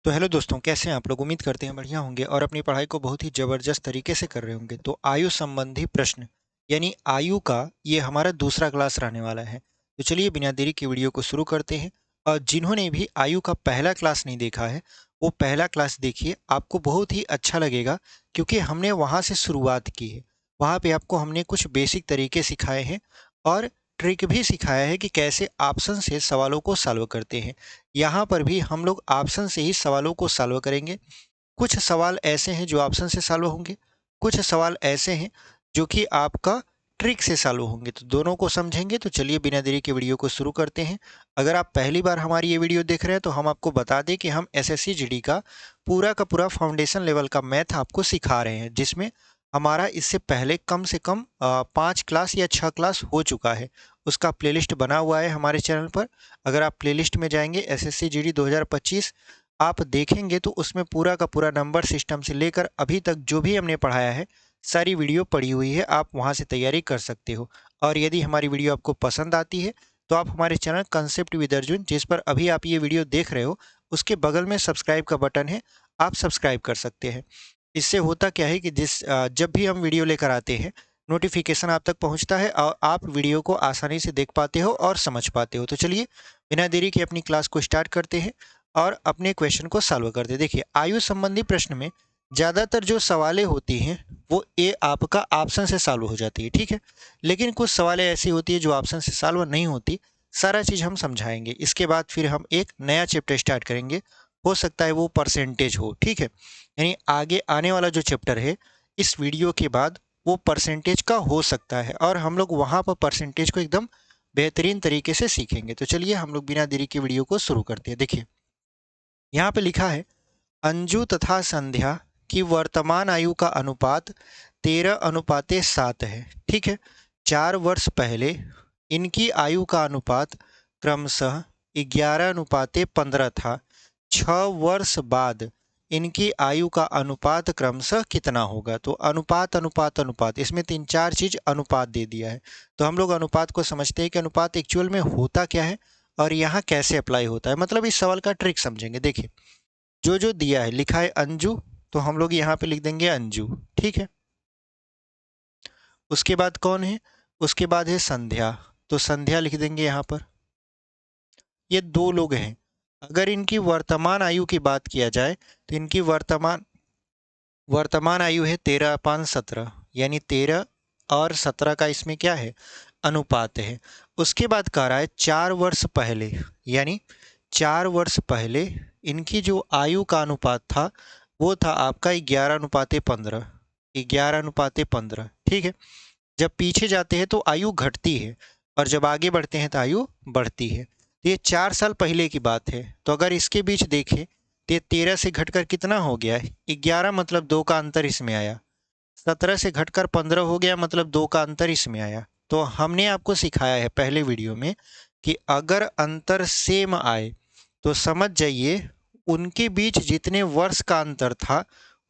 तो हेलो दोस्तों, कैसे हैं आप लोग? उम्मीद करते हैं बढ़िया होंगे और अपनी पढ़ाई को बहुत ही ज़बरदस्त तरीके से कर रहे होंगे। तो आयु संबंधी प्रश्न यानी आयु का ये हमारा दूसरा क्लास रहने वाला है। तो चलिए बिना देरी के वीडियो को शुरू करते हैं। और जिन्होंने भी आयु का पहला क्लास नहीं देखा है वो पहला क्लास देखिए, आपको बहुत ही अच्छा लगेगा क्योंकि हमने वहाँ से शुरुआत की है। वहाँ पे आपको हमने कुछ बेसिक तरीके सिखाए हैं और ट्रिक भी सिखाया है कि कैसे ऑप्शन से सवालों को सॉल्व करते हैं। यहाँ पर भी हम लोग ऑप्शन से ही सवालों को सॉल्व करेंगे। कुछ सवाल ऐसे हैं जो ऑप्शन से सॉल्व होंगे, कुछ सवाल ऐसे हैं जो कि आपका ट्रिक से सॉल्व होंगे। तो दोनों को समझेंगे। तो चलिए बिना देरी के वीडियो को शुरू करते हैं। अगर आप पहली बार हमारी ये वीडियो देख रहे हैं तो हम आपको बता दें कि हम एसएससी जीडी का पूरा फाउंडेशन लेवल का मैथ आपको सिखा रहे हैं, जिसमें हमारा इससे पहले कम से कम 5 क्लास या 6 क्लास हो चुका है। उसका प्लेलिस्ट बना हुआ है हमारे चैनल पर। अगर आप प्लेलिस्ट में जाएंगे एसएससी जीडी 2025 आप देखेंगे तो उसमें पूरा का पूरा नंबर सिस्टम से लेकर अभी तक जो भी हमने पढ़ाया है सारी वीडियो पड़ी हुई है। आप वहां से तैयारी कर सकते हो। और यदि हमारी वीडियो आपको पसंद आती है तो आप हमारे चैनल कंसेप्ट विद अर्जुन, जिस पर अभी आप ये वीडियो देख रहे हो, उसके बगल में सब्सक्राइब का बटन है, आप सब्सक्राइब कर सकते हैं। इससे होता क्या है कि जब भी हम वीडियो लेकर आते हैं नोटिफिकेशन आप तक पहुंचता है और आप वीडियो को आसानी से देख पाते हो और समझ पाते हो। तो चलिए बिना देरी के अपनी क्लास को स्टार्ट करते हैं और अपने क्वेश्चन को सॉल्व करते हैं। देखिए, आयु संबंधी प्रश्न में ज़्यादातर जो सवालें होती हैं वो ये आपका ऑप्शन से सॉल्व हो जाती है, ठीक है। लेकिन कुछ सवालें ऐसी होती है जो ऑप्शन से सॉल्व नहीं होती। सारा चीज़ हम समझाएंगे। इसके बाद फिर हम एक नया चैप्टर स्टार्ट करेंगे। हो सकता है वो परसेंटेज हो, ठीक है। यानी आगे आने वाला जो चैप्टर है इस वीडियो के बाद वो परसेंटेज का हो सकता है और हम लोग वहाँ पर परसेंटेज को एकदम बेहतरीन तरीके से सीखेंगे। तो चलिए हम लोग बिना देरी के वीडियो को शुरू करते हैं। देखिए, यहाँ पे लिखा है अंजू तथा संध्या की वर्तमान आयु का अनुपात 13:7 है, ठीक है। 4 वर्ष पहले इनकी आयु का अनुपात क्रमशः 11:15 था। 6 वर्ष बाद इनकी आयु का अनुपात क्रमशः कितना होगा? तो अनुपात अनुपात अनुपात, इसमें 3-4 चीज अनुपात दे दिया है। तो हम लोग अनुपात को समझते हैं कि अनुपात एक्चुअल में होता क्या है और यहाँ कैसे अप्लाई होता है। मतलब इस सवाल का ट्रिक समझेंगे। देखिए, जो जो दिया है, लिखा है अंजू, तो हम लोग यहाँ पे लिख देंगे अंजू, ठीक है। उसके बाद कौन है? उसके बाद है संध्या, तो संध्या लिख देंगे यहाँ पर। ये दो लोग हैं। अगर इनकी वर्तमान आयु की बात किया जाए तो इनकी वर्तमान वर्तमान आयु है 13:17, यानी 13 और 17 का इसमें क्या है? अनुपात है। उसके बाद कह रहा है 4 वर्ष पहले, यानी 4 वर्ष पहले इनकी जो आयु का अनुपात था वो था आपका 11:15, 11:15, ठीक है। जब पीछे जाते हैं तो आयु घटती है और जब आगे बढ़ते हैं तो आयु बढ़ती है। तो ये 4 साल पहले की बात है। तो अगर इसके बीच देखें तो ये 13 से घटकर कितना हो गया है? 11, मतलब 2 का अंतर इसमें आया। 17 से घटकर 15 हो गया, मतलब 2 का अंतर इसमें आया। तो हमने आपको सिखाया है पहले वीडियो में कि अगर अंतर सेम आए तो समझ जाइए उनके बीच जितने वर्ष का अंतर था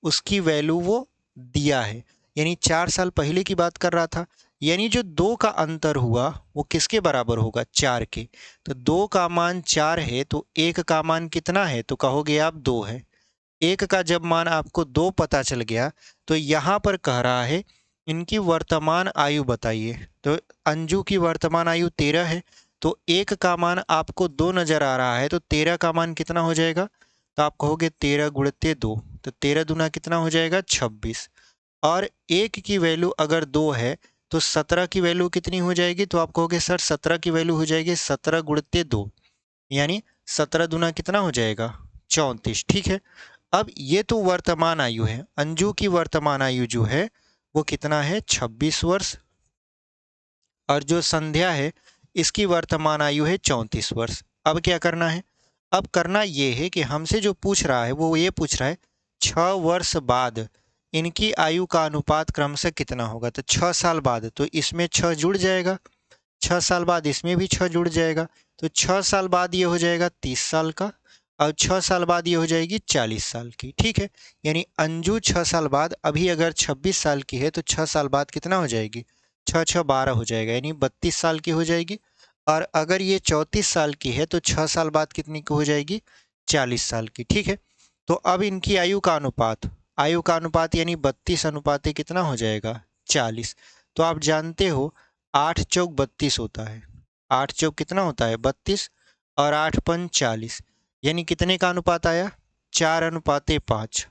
उसकी वैल्यू वो दिया है। यानी 4 साल पहले की बात कर रहा था, यानी जो 2 का अंतर हुआ वो किसके बराबर होगा? 4 के। तो 2 का मान 4 है तो 1 का मान कितना है? तो कहोगे आप 2 है। 1 का जब मान आपको 2 पता चल गया तो यहाँ पर कह रहा है इनकी वर्तमान आयु बताइए। तो अंजू की वर्तमान आयु 13 है, तो 1 का मान आपको 2 नजर आ रहा है, तो 13 का मान कितना हो जाएगा? तो आप कहोगे 13 गुणित 2, तो 13 दूना कितना हो जाएगा? 26। और 1 की वैल्यू अगर 2 है तो 17 की वैल्यू कितनी हो जाएगी? तो आप कहोगे सर 17 की वैल्यू हो जाएगी 17 गुणित 2, यानी 17 दूना कितना हो जाएगा? 34, ठीक है। अब ये तो वर्तमान आयु है। अंजू की वर्तमान आयु जो है वो कितना है? 26 वर्ष। और जो संध्या है इसकी वर्तमान आयु है 34 वर्ष। अब क्या करना है? अब करना ये है कि हमसे जो पूछ रहा है वो ये पूछ रहा है 6 वर्ष बाद इनकी आयु का अनुपात क्रमशः कितना होगा? तो 6 साल बाद, तो इसमें 6 जुड़ जाएगा, 6 साल बाद इसमें भी 6 जुड़ जाएगा, तो 6 साल बाद ये हो जाएगा 30 साल का और 6 साल बाद ये हो जाएगी 40 साल की, ठीक है। यानी अंजू 6 साल बाद, अभी अगर 26 साल की है तो 6 साल बाद कितना हो जाएगी? 6 6 12 हो जाएगा, यानी 32 साल की हो जाएगी। और अगर ये 34 साल की है तो 6 साल बाद कितनी की हो जाएगी? 40 साल की, ठीक है। तो अब इनकी आयु का अनुपात यानी 32 अनुपात कितना हो जाएगा, 40। तो आप जानते हो 8 चौक 32 होता है, 8 चौक कितना होता है, 32, और 8 पंच 40, यानी कितने का अनुपात आया, 4:5।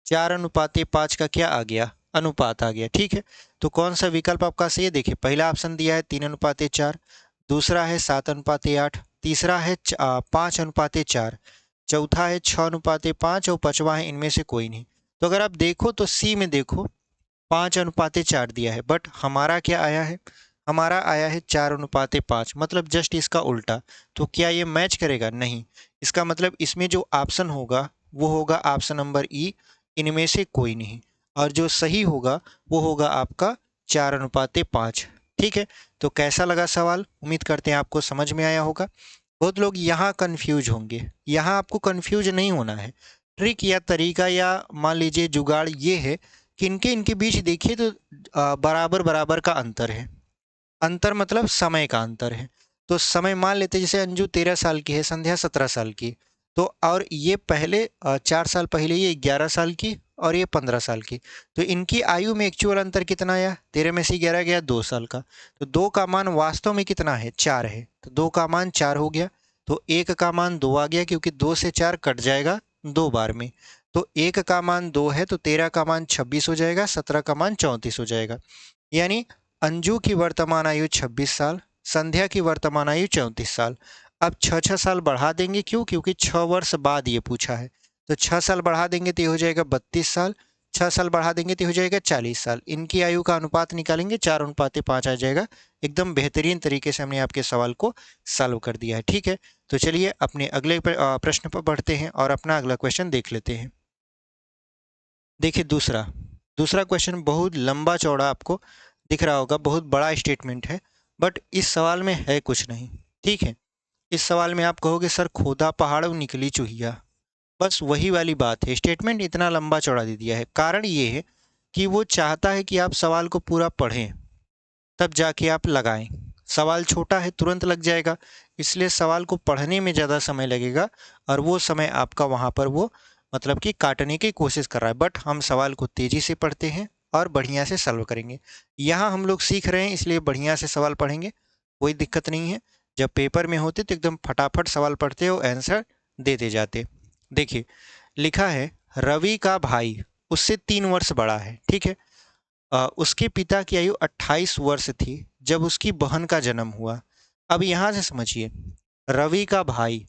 4:5 का क्या आ गया, अनुपात आ गया। ठीक है, तो कौन सा विकल्प आपका सही है, देखिए पहला ऑप्शन दिया है 3:4, दूसरा है 7:8, तीसरा है 5:4, चौथा है 6:5 और पांचवा है इनमें से कोई नहीं। तो अगर आप देखो तो सी में देखो 5:4 दिया है, बट हमारा क्या आया है, हमारा आया है 4:5, मतलब जस्ट इसका उल्टा। तो क्या ये मैच करेगा, नहीं। इसका मतलब इसमें जो ऑप्शन होगा वो होगा ऑप्शन नंबर ई, इनमें से कोई नहीं, और जो सही होगा वो होगा आपका 4:5। ठीक है, तो कैसा लगा सवाल, उम्मीद करते हैं आपको समझ में आया होगा। बहुत लोग यहाँ कंफ्यूज होंगे, यहाँ आपको कंफ्यूज नहीं होना है। ट्रिक या तरीका या मान लीजिए जुगाड़ ये है कि इनके इनके बीच देखिए तो बराबर बराबर का अंतर है। अंतर मतलब समय का अंतर है। तो समय मान लेते जैसे अंजू 13 साल की है, संध्या 17 साल की, तो और ये पहले 4 साल पहले ये 11 साल की और ये 15 साल की। तो इनकी आयु में एक्चुअल अंतर कितना आया, 13 में से 11 गया 2 साल का। तो 2 का मान वास्तव में कितना है, 4 है, तो 2 का मान 4 हो गया। तो 1 का मान 2 आ गया, क्योंकि 2 से 4 कट जाएगा 2 बार में। तो 1 का मान 2 है, तो 13 का मान 26 हो जाएगा, 17 का मान 34 हो जाएगा। यानी अंजू की वर्तमान आयु 26 साल, संध्या की वर्तमान आयु 34 साल। अब 6-6 साल बढ़ा देंगे, क्यों, क्योंकि 6 वर्ष बाद ये पूछा है। तो 6 साल बढ़ा देंगे तो ये हो जाएगा 32 साल, 6 साल बढ़ा देंगे तो ये हो जाएगा 40 साल। इनकी आयु का अनुपात निकालेंगे, 4:5 आ जाएगा। एकदम बेहतरीन तरीके से हमने आपके सवाल को सॉल्व कर दिया है। ठीक है, तो चलिए अपने अगले प्रश्न पर बढ़ते हैं और अपना अगला क्वेश्चन देख लेते हैं। देखिए दूसरा दूसरा क्वेश्चन बहुत लंबा चौड़ा आपको दिख रहा होगा, बहुत बड़ा स्टेटमेंट है, बट इस सवाल में है कुछ नहीं। ठीक है, इस सवाल में आप कहोगे सर खोदा पहाड़ और निकली चूहिया, बस वही वाली बात है। स्टेटमेंट इतना लंबा चौड़ा दे दिया है, कारण ये है कि वो चाहता है कि आप सवाल को पूरा पढ़ें, तब जाके आप लगाएं। सवाल छोटा है, तुरंत लग जाएगा, इसलिए सवाल को पढ़ने में ज़्यादा समय लगेगा, और वो समय आपका वहाँ पर वो मतलब कि काटने की कोशिश कर रहा है। बट हम सवाल को तेज़ी से पढ़ते हैं और बढ़िया से सॉल्व करेंगे। यहाँ हम लोग सीख रहे हैं, इसलिए बढ़िया से सवाल पढ़ेंगे, कोई दिक्कत नहीं है। जब पेपर में होते तो एकदम फटाफट सवाल पढ़ते हो, आंसर देते जाते। देखिए लिखा है रवि का भाई उससे 3 वर्ष बड़ा है। ठीक है, उसके पिता की आयु 28 वर्ष थी जब उसकी बहन का जन्म हुआ। अब यहाँ से समझिए, रवि का भाई,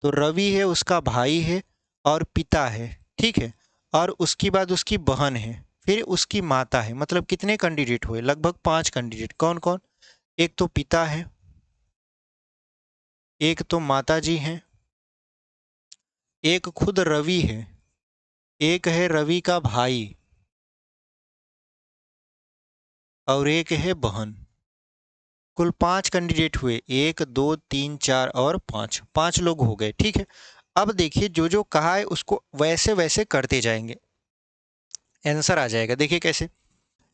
तो रवि है उसका भाई है और पिता है। ठीक है, और उसके बाद उसकी बहन है, फिर उसकी माता है। मतलब कितने कैंडिडेट हुए, लगभग 5 कैंडिडेट। कौन कौन, एक तो पिता है, एक तो माता जी हैं, एक खुद रवि है, एक है रवि का भाई, और एक है बहन। कुल 5 कैंडिडेट हुए, 1 2 3 4 और 5, 5 लोग हो गए। ठीक है, अब देखिए जो जो कहा है उसको वैसे वैसे करते जाएंगे, आंसर आ जाएगा। देखिए कैसे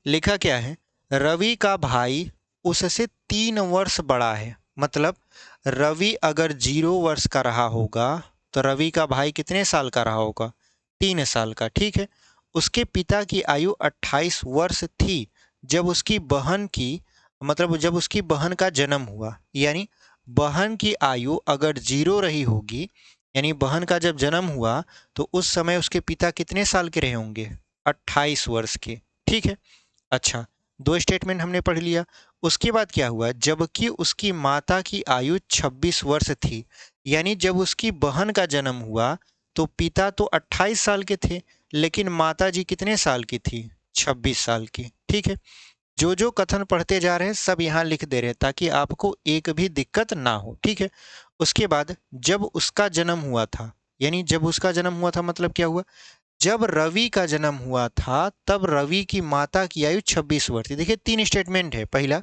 लिखा, क्या है, रवि का भाई उससे 3 वर्ष बड़ा है। मतलब रवि अगर 0 वर्ष का रहा होगा तो रवि का भाई कितने साल का रहा होगा, 3 साल का। ठीक है, उसके पिता की आयु 28 वर्ष थी जब उसकी बहन की, मतलब जब उसकी बहन का जन्म हुआ। यानी बहन की आयु अगर 0 रही होगी, यानी बहन का जब जन्म हुआ तो उस समय उसके पिता कितने साल के रहे होंगे, 28 वर्ष के। ठीक है, अच्छा, 2 स्टेटमेंट हमने पढ़ लिया। उसके बाद क्या हुआ, जबकि उसकी माता की आयु 26 वर्ष थी, यानी जब उसकी बहन का जन्म हुआ तो पिता तो 28 साल के थे, लेकिन माता जी कितने साल की थी, 26 साल की। ठीक है, जो जो कथन पढ़ते जा रहे हैं सब यहाँ लिख दे रहे हैं ताकि आपको एक भी दिक्कत ना हो। ठीक है, उसके बाद जब उसका जन्म हुआ था, यानी जब उसका जन्म हुआ था मतलब क्या हुआ, जब रवि का जन्म हुआ था तब रवि की माता की आयु 26 वर्ष थी। देखिए 3 स्टेटमेंट है। पहला,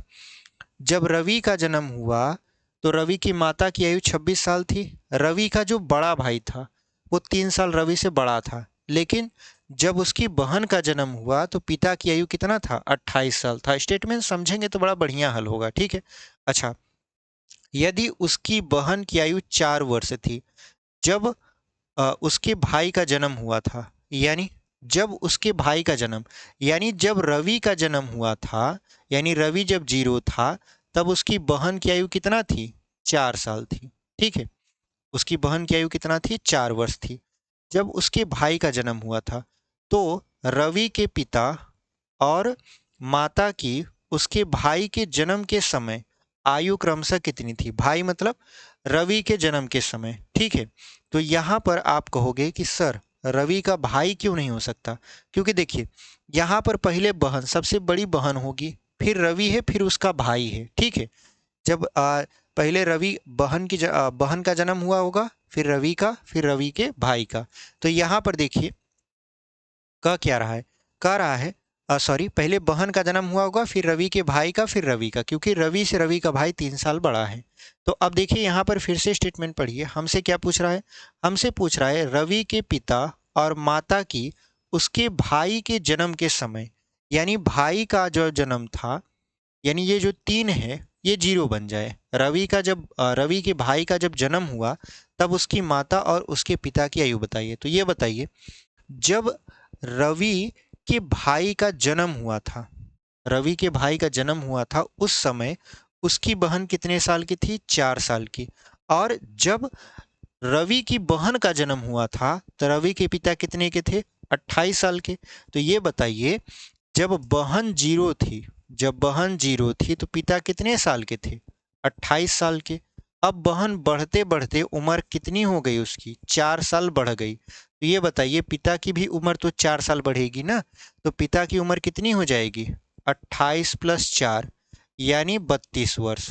जब रवि का जन्म हुआ तो रवि की माता की आयु 26 साल थी। रवि का जो बड़ा भाई था वो 3 साल रवि से बड़ा था, लेकिन जब उसकी बहन का जन्म हुआ तो पिता की आयु कितना था, 28 साल था। स्टेटमेंट समझेंगे तो बड़ा बढ़िया हल होगा। ठीक है, अच्छा, यदि उसकी बहन की आयु 4 वर्ष थी जब उसके भाई का जन्म हुआ था, यानी जब उसके भाई का जन्म, यानी जब रवि का जन्म हुआ था, यानी रवि जब 0 था, तब उसकी बहन की आयु कितना थी? 4 साल थी। ठीक है, उसकी बहन की आयु कितना थी? 4 वर्ष थी। जब उसके भाई का जन्म हुआ था, तो रवि के पिता और माता की उसके भाई के जन्म के समय आयु क्रमशः कितनी थी? भाई मतलब रवि के जन्म के समय। ठीक है, तो यहाँ पर आप कहोगे कि सर रवि का भाई क्यों नहीं हो सकता? क्योंकि देखिए, यहाँ पर पहले बहन, सबसे बड़ी बहन होगी, फिर रवि है, फिर उसका भाई है। ठीक है, जब पहले रवि बहन का जन्म हुआ होगा, फिर रवि का, फिर रवि के भाई का। तो यहाँ पर देखिए कह क्या रहा है, कह रहा है सॉरी, पहले बहन का जन्म हुआ होगा, फिर रवि के भाई का, फिर रवि का, क्योंकि रवि से रवि का भाई 3 साल बड़ा है। तो अब देखिए यहाँ पर फिर से स्टेटमेंट पढ़िए, हमसे क्या पूछ रहा है? हमसे पूछ रहा है रवि के पिता और माता की उसके भाई के जन्म के समय, यानी भाई का जो जन्म था, यानी ये जो 3 है ये 0 बन जाए। रवि के भाई का जब जन्म हुआ, तब उसकी माता और उसके पिता की आयु बताइए। तो ये बताइए, जब रवि के भाई का जन्म हुआ था, रवि के भाई का जन्म हुआ था, उस समय उसकी बहन कितने साल की थी? 4 साल की। और जब रवि की बहन का जन्म हुआ था, तो रवि के पिता कितने के थे? 28 साल के। तो ये बताइए, जब बहन 0 थी, जब बहन 0 थी, तो पिता कितने साल के थे? 28 साल के। अब बहन बढ़ते बढ़ते उम्र कितनी हो गई उसकी? 4 साल बढ़ गई। तो ये बताइए, पिता की भी उम्र तो 4 साल बढ़ेगी ना, तो पिता की उम्र कितनी हो जाएगी? 28 प्लस 4, यानी 32 वर्ष।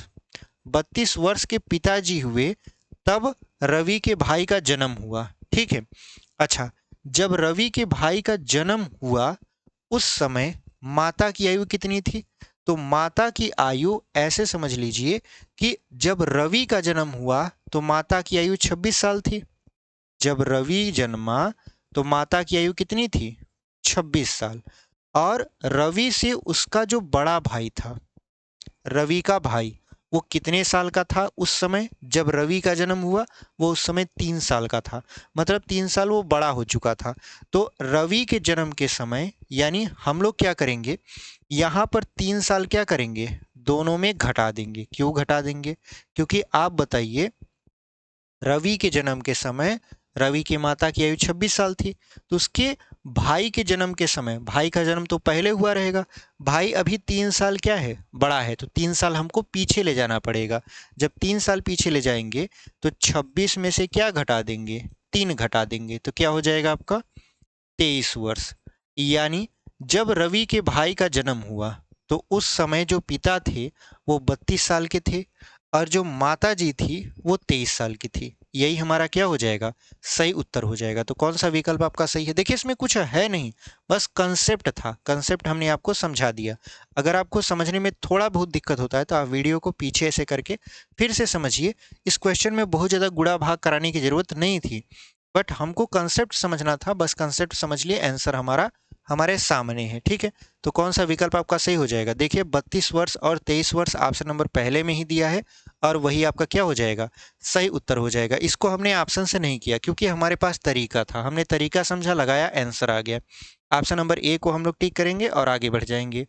32 वर्ष के पिताजी हुए, तब रवि के भाई का जन्म हुआ। ठीक है, अच्छा, जब रवि के भाई का जन्म हुआ, उस समय माता की आयु कितनी थी? तो माता की आयु ऐसे समझ लीजिए कि जब रवि का जन्म हुआ, तो माता की आयु 26 साल थी। जब रवि जन्मा, तो माता की आयु कितनी थी? 26 साल। और रवि से उसका जो बड़ा भाई था, रवि का भाई, वो कितने साल का था उस समय जब रवि का जन्म हुआ? वो उस समय 3 साल का था, मतलब 3 साल वो बड़ा हो चुका था। तो रवि के जन्म के समय, यानी हम लोग क्या करेंगे, यहाँ पर 3 साल क्या करेंगे, दोनों में घटा देंगे। क्यों घटा देंगे? क्योंकि आप बताइए, रवि के जन्म के समय रवि की माता की आयु 26 साल थी, तो उसके भाई के जन्म के समय, भाई का जन्म तो पहले हुआ रहेगा, भाई अभी 3 साल क्या है, बड़ा है, तो 3 साल हमको पीछे ले जाना पड़ेगा। जब 3 साल पीछे ले जाएंगे, तो 26 में से क्या घटा देंगे? 3 घटा देंगे, तो क्या हो जाएगा आपका? 23 वर्ष। यानी जब रवि के भाई का जन्म हुआ, तो उस समय जो पिता थे वो 32 साल के थे, और जो माता जी थी वो 23 साल की थी। यही हमारा क्या हो जाएगा? सही उत्तर हो जाएगा। तो कौन सा विकल्प आपका सही है? देखिए, इसमें कुछ है नहीं, बस कंसेप्ट था, कंसेप्ट हमने आपको समझा दिया। अगर आपको समझने में थोड़ा बहुत दिक्कत होता है, तो आप वीडियो को पीछे ऐसे करके फिर से समझिए। इस क्वेश्चन में बहुत ज़्यादा गुणा भाग कराने की ज़रूरत नहीं थी, बट हमको कंसेप्ट समझना था, बस कंसेप्ट समझ लिए, आंसर हमारा हमारे सामने है। ठीक है, तो कौन सा विकल्प आपका सही हो जाएगा? देखिए, 32 वर्ष और 23 वर्ष ऑप्शन नंबर पहले में ही दिया है, और वही आपका क्या हो जाएगा? सही उत्तर हो जाएगा। इसको हमने ऑप्शन से नहीं किया, क्योंकि हमारे पास तरीका था, हमने तरीका समझा, लगाया, आंसर आ गया। ऑप्शन नंबर ए को हम लोग टिक करेंगे और आगे बढ़ जाएंगे।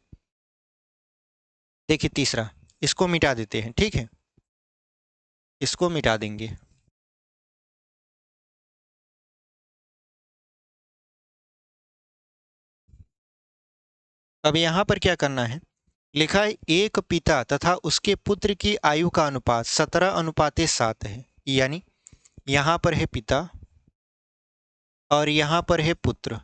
देखिए तीसरा, इसको मिटा देते हैं। ठीक है, इसको मिटा देंगे। अब यहाँ पर क्या करना है, लिखा है एक पिता तथा उसके पुत्र की आयु का अनुपात 17:7 है। यानी यहाँ पर है पिता और यहाँ पर है पुत्र।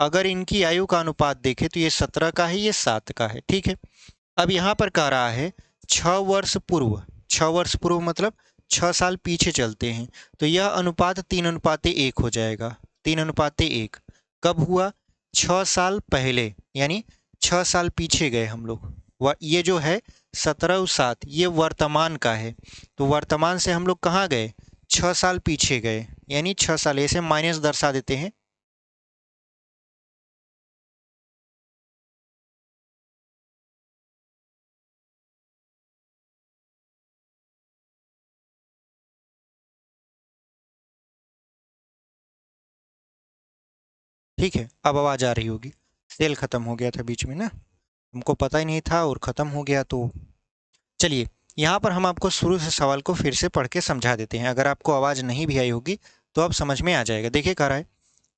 अगर इनकी आयु का अनुपात देखें, तो ये 17 का है, ये 7 का है। ठीक है, अब यहाँ पर कह रहा है 6 वर्ष पूर्व। 6 वर्ष पूर्व मतलब 6 साल पीछे चलते हैं, तो यह अनुपात 3:1 हो जाएगा। 3:1 कब हुआ? 6 साल पहले, यानी 6 साल पीछे गए हम लोग। ये जो है 17 और 7, ये वर्तमान का है, तो वर्तमान से हम लोग कहाँ गए? 6 साल पीछे गए, यानी 6 साल, ऐसे माइनस दर्शा देते हैं। ठीक है, अब आवाज़ आ रही होगी। सेल ख़त्म हो गया था बीच में ना, हमको पता ही नहीं था और ख़त्म हो गया। तो चलिए, यहाँ पर हम आपको शुरू से सवाल को फिर से पढ़ के समझा देते हैं। अगर आपको आवाज़ नहीं भी आई होगी तो अब समझ में आ जाएगा। देखिए कह रहा है,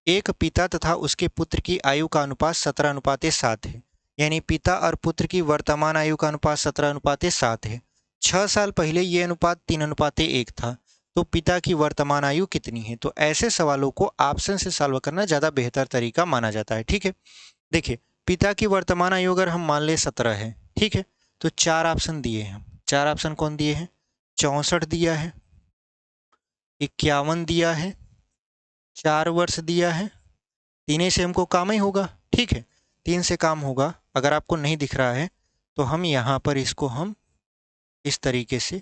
एक पिता तथा उसके पुत्र की आयु का अनुपात 17:7 है। यानी पिता और पुत्र की वर्तमान आयु का अनुपात 17:7 है। 6 साल पहले ये अनुपात 3:1 था। तो पिता की वर्तमान आयु कितनी है? तो ऐसे सवालों को ऑप्शन से सॉल्व करना ज़्यादा बेहतर तरीका माना जाता है। ठीक है, देखिए, पिता की वर्तमान आयु अगर हम मान ले 17 है, ठीक है, तो 4 ऑप्शन दिए हैं। 4 ऑप्शन कौन दिए हैं? 64 दिया है, 51 दिया है, 4 वर्ष दिया है। तीन से हमको काम ही होगा। ठीक है, 3 से काम होगा। अगर आपको नहीं दिख रहा है तो हम यहाँ पर इसको हम इस तरीके से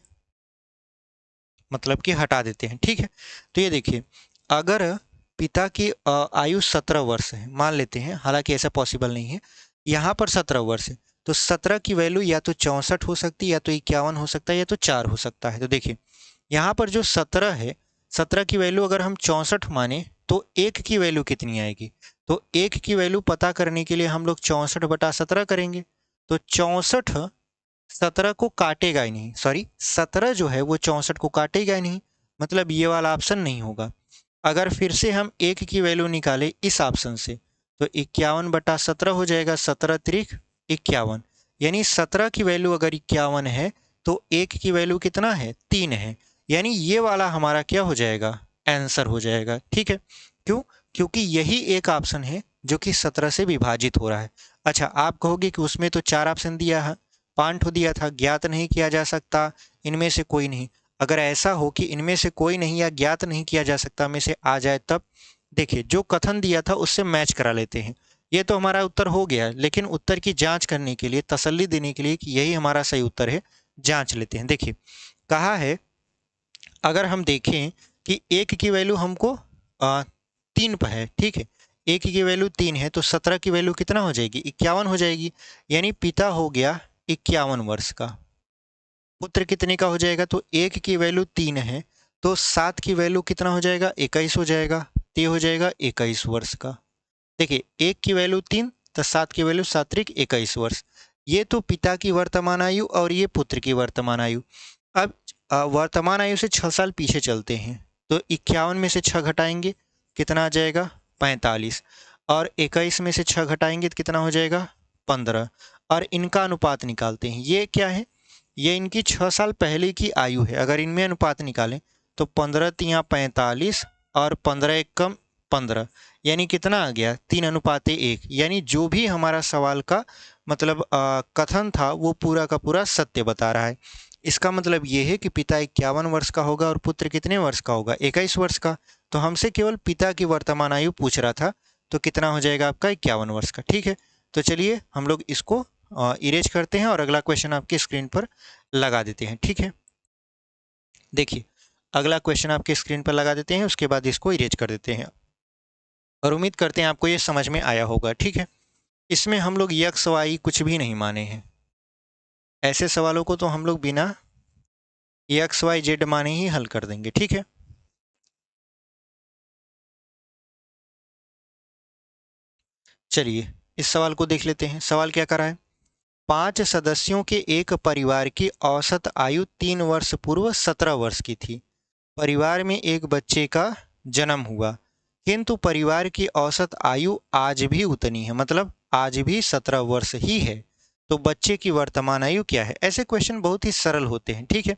मतलब कि हटा देते हैं। ठीक है, तो ये देखिए, अगर पिता की आयु 17 वर्ष है मान लेते हैं, हालांकि ऐसा पॉसिबल नहीं है, यहाँ पर 17 वर्ष है, तो 17 की वैल्यू या तो 64 हो सकती है, या तो 51 हो सकता है, या तो 4 हो सकता है। तो देखिए, यहाँ पर जो 17 है, 17 की वैल्यू अगर हम 64 माने तो 1 की वैल्यू कितनी आएगी? तो 1 की वैल्यू पता करने के लिए हम लोग 64/17 करेंगे। तो 64 17 को काटेगा ही नहीं, सॉरी 17 जो है वो 64 को काटेगा ही नहीं, मतलब ये वाला ऑप्शन नहीं होगा। अगर फिर से हम 1 की वैल्यू निकालें इस ऑप्शन से तो 51/17 हो जाएगा, 17 त्रिक 51, यानी 17 की वैल्यू अगर 51 है तो 1 की वैल्यू कितना है? 3 है। यानी ये वाला हमारा क्या हो जाएगा? आंसर हो जाएगा। ठीक है, क्यों? क्योंकि यही एक ऑप्शन है जो कि 17 से विभाजित हो रहा है। अच्छा, आप कहोगे कि उसमें तो 4 ऑप्शन दिया है, 5 दिया था, ज्ञात नहीं किया जा सकता, इनमें से कोई नहीं। अगर ऐसा हो कि इनमें से कोई नहीं या ज्ञात नहीं किया जा सकता में से आ जाए, तब देखिए जो कथन दिया था उससे मैच करा लेते हैं। ये तो हमारा उत्तर हो गया, लेकिन उत्तर की जांच करने के लिए, तसल्ली देने के लिए कि यही हमारा सही उत्तर है, जांच लेते हैं। देखिए, कहा है अगर हम देखें कि 1 की वैल्यू हमको 3 पर है, ठीक है, 1 की वैल्यू 3 है, तो 17 की वैल्यू कितना हो जाएगी? 51 हो जाएगी। यानी पिता हो गया 51 वर्ष का, पुत्र कितने का हो जाएगा? तो 1 की वैल्यू 3 है, तो 7 की वैल्यू कितना हो जाएगा? 21 हो जाएगा। ते हो जाएगा 21 वर्ष का। देखिए, 1 की वैल्यू 3 तो 7 की वैल्यू 7 त्रिक 21 वर्ष। ये तो पिता की वर्तमान आयु और ये पुत्र की वर्तमान आयु। अब वर्तमान आयु से 6 साल पीछे चलते हैं, तो 51 में से 6 घटाएंगे, कितना आ जाएगा? 45। और 21 में से 6 घटाएंगे तो कितना हो जाएगा? 15। और इनका अनुपात निकालते हैं। ये क्या है? ये इनकी 6 साल पहले की आयु है। अगर इनमें अनुपात निकालें तो 15 तियाँ 45 और 15 एक कम 15, यानी कितना आ गया? 3:1। यानी जो भी हमारा सवाल का मतलब कथन था वो पूरा का पूरा सत्य बता रहा है। इसका मतलब ये है कि पिता 51 वर्ष का होगा और पुत्र कितने वर्ष का होगा? 21 वर्ष का। तो हमसे केवल पिता की वर्तमान आयु पूछ रहा था, तो कितना हो जाएगा आपका? 51 वर्ष का। ठीक है, तो चलिए हम लोग इसको इरेज करते हैं और अगला क्वेश्चन आपकी स्क्रीन पर लगा देते हैं। ठीक है, देखिए अगला क्वेश्चन आपके स्क्रीन पर लगा देते हैं, उसके बाद इसको इरेज कर देते हैं और उम्मीद करते हैं आपको ये समझ में आया होगा। ठीक है, इसमें हम लोग यक्स वाई कुछ भी नहीं माने हैं। ऐसे सवालों को तो हम लोग बिना एक्स वाई जेड माने ही हल कर देंगे। ठीक है, चलिए इस सवाल को देख लेते हैं। सवाल क्या कर रहा है? 5 सदस्यों के एक परिवार की औसत आयु 3 वर्ष पूर्व 17 वर्ष की थी। परिवार में एक बच्चे का जन्म हुआ, किंतु परिवार की औसत आयु आज भी उतनी है, मतलब आज भी 17 वर्ष ही है। तो बच्चे की वर्तमान आयु क्या है? ऐसे क्वेश्चन बहुत ही सरल होते हैं। ठीक है,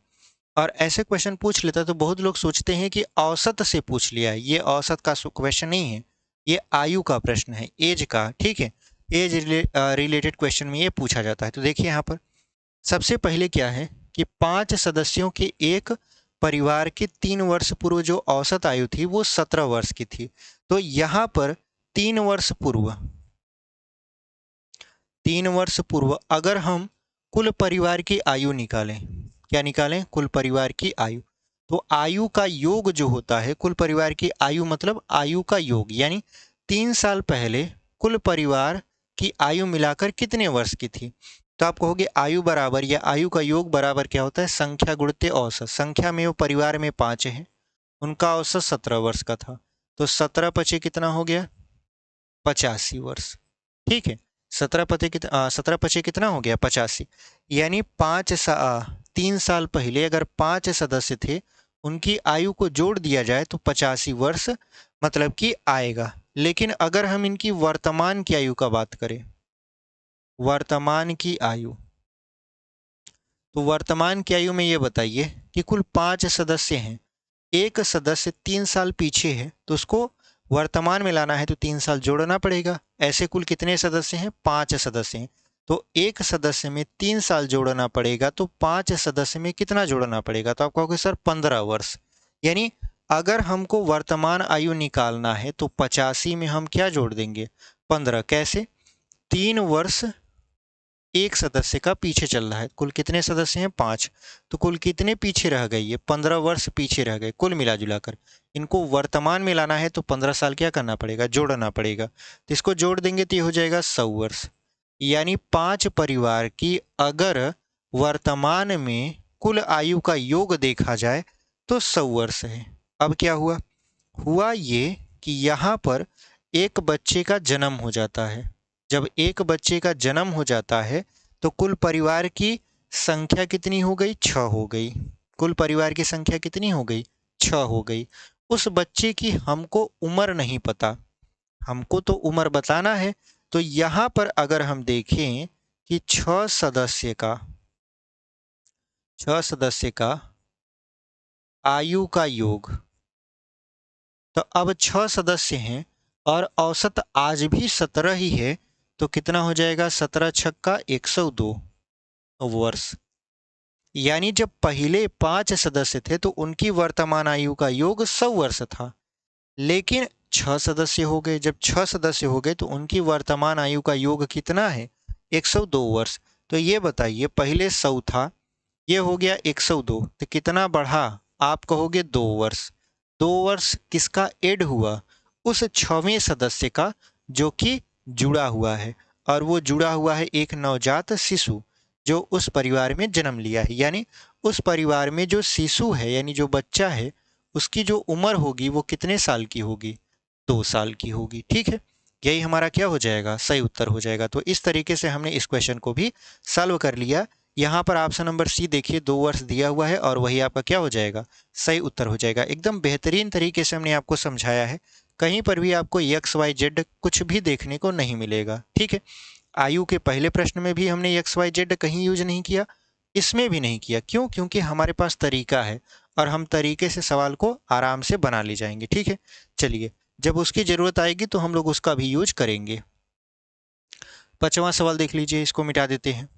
और ऐसे क्वेश्चन पूछ लेता तो बहुत लोग सोचते हैं कि औसत से पूछ लिया है। ये औसत का क्वेश्चन नहीं है, ये आयु का प्रश्न है, एज का। ठीक है, एज रिलेटेड क्वेश्चन में ये पूछा जाता है। तो देखिए यहाँ पर सबसे पहले क्या है कि 5 सदस्यों के एक परिवार की 3 वर्ष पूर्व जो औसत आयु थी वो 17 वर्ष की थी। तो यहाँ पर 3 वर्ष पूर्व, 3 वर्ष पूर्व अगर हम कुल परिवार की आयु निकालें, क्या निकालें? कुल परिवार की आयु। तो आयु का योग जो होता है, कुल परिवार की आयु मतलब आयु का योग, यानी 3 साल पहले कुल परिवार की आयु मिलाकर कितने वर्ष की थी? तो आप कहोगे आयु बराबर या आयु का योग बराबर क्या होता है? संख्या गुणित औसत। संख्या में वो परिवार में 5 है, उनका औसत 17 वर्ष का था, तो 17 पचे कितना हो गया? 85 वर्ष। ठीक है, 17 पचे कितना हो गया 85, यानी 3 साल पहले अगर 5 सदस्य थे, उनकी आयु को जोड़ दिया जाए तो 85 वर्ष मतलब कि आएगा। लेकिन अगर हम इनकी वर्तमान की आयु का बात करें, वर्तमान की आयु, तो वर्तमान की आयु में ये बताइए कि कुल 5 सदस्य हैं, एक सदस्य 3 साल पीछे है तो उसको वर्तमान में लाना है तो 3 साल जोड़ना पड़ेगा। ऐसे कुल कितने सदस्य हैं, 5 सदस्य हैं, तो एक सदस्य में 3 साल जोड़ना पड़ेगा, तो 5 सदस्य में कितना जोड़ना पड़ेगा, तो आप कहोगे सर 15 वर्ष। यानी अगर हमको वर्तमान आयु निकालना है तो 85 में हम क्या जोड़ देंगे, 15। कैसे, 3 वर्ष एक सदस्य का पीछे चल रहा है, कुल कितने सदस्य हैं, 5, तो कुल कितने पीछे रह गए, ये 15 वर्ष पीछे रह गए कुल मिला जुला कर। इनको वर्तमान में लाना है तो 15 साल क्या करना पड़ेगा, जोड़ना पड़ेगा, तो इसको जोड़ देंगे तो ये हो जाएगा 100 वर्ष। यानी 5 परिवार की अगर वर्तमान में कुल आयु का योग देखा जाए तो 100 वर्ष है। अब क्या हुआ, हुआ ये कि यहाँ पर एक बच्चे का जन्म हो जाता है। जब एक बच्चे का जन्म हो जाता है तो कुल परिवार की संख्या कितनी हो गई, 6 हो गई। कुल परिवार की संख्या कितनी हो गई, 6 हो गई। उस बच्चे की हमको उम्र नहीं पता, हमको तो उम्र बताना है, तो यहाँ पर अगर हम देखें कि 6 सदस्य का आयु का योग, तो अब 6 सदस्य हैं और औसत आज भी 17 ही है, तो कितना हो जाएगा, 17 छक्का 102 वर्ष। यानी जब पहले 5 सदस्य थे तो उनकी वर्तमान आयु का योग 100 वर्ष था, लेकिन 6 सदस्य हो गए, जब 6 सदस्य हो गए तो उनकी वर्तमान आयु का योग कितना है, 102 वर्ष। तो ये बताइए, पहले 100 था, ये हो गया 102, तो कितना बढ़ा, आप कहोगे 2 वर्ष। 2 वर्ष किसका ऐड हुआ, उस 6वें सदस्य का जो कि जुड़ा हुआ है, और वो जुड़ा हुआ है एक नवजात शिशु जो उस परिवार में जन्म लिया है। यानी उस परिवार में जो शिशु है यानी जो बच्चा है, उसकी जो उम्र होगी वो कितने साल की होगी, 2 साल की होगी। ठीक है, यही हमारा क्या हो जाएगा, सही उत्तर हो जाएगा। तो इस तरीके से हमने इस क्वेश्चन को भी सॉल्व कर लिया। यहाँ पर ऑप्शन नंबर सी देखिए, 2 वर्ष दिया हुआ है और वही आपका क्या हो जाएगा, सही उत्तर हो जाएगा। एकदम बेहतरीन तरीके से हमने आपको समझाया है, कहीं पर भी आपको एक्स वाई जेड कुछ भी देखने को नहीं मिलेगा। ठीक है, आयु के पहले प्रश्न में भी हमने एक्स वाई जेड कहीं यूज नहीं किया, इसमें भी नहीं किया। क्यों, क्योंकि हमारे पास तरीका है और हम तरीके से सवाल को आराम से बना ले जाएंगे। ठीक है, चलिए, जब उसकी ज़रूरत आएगी तो हम लोग उसका भी यूज करेंगे। 5वां सवाल देख लीजिए, इसको मिटा देते हैं।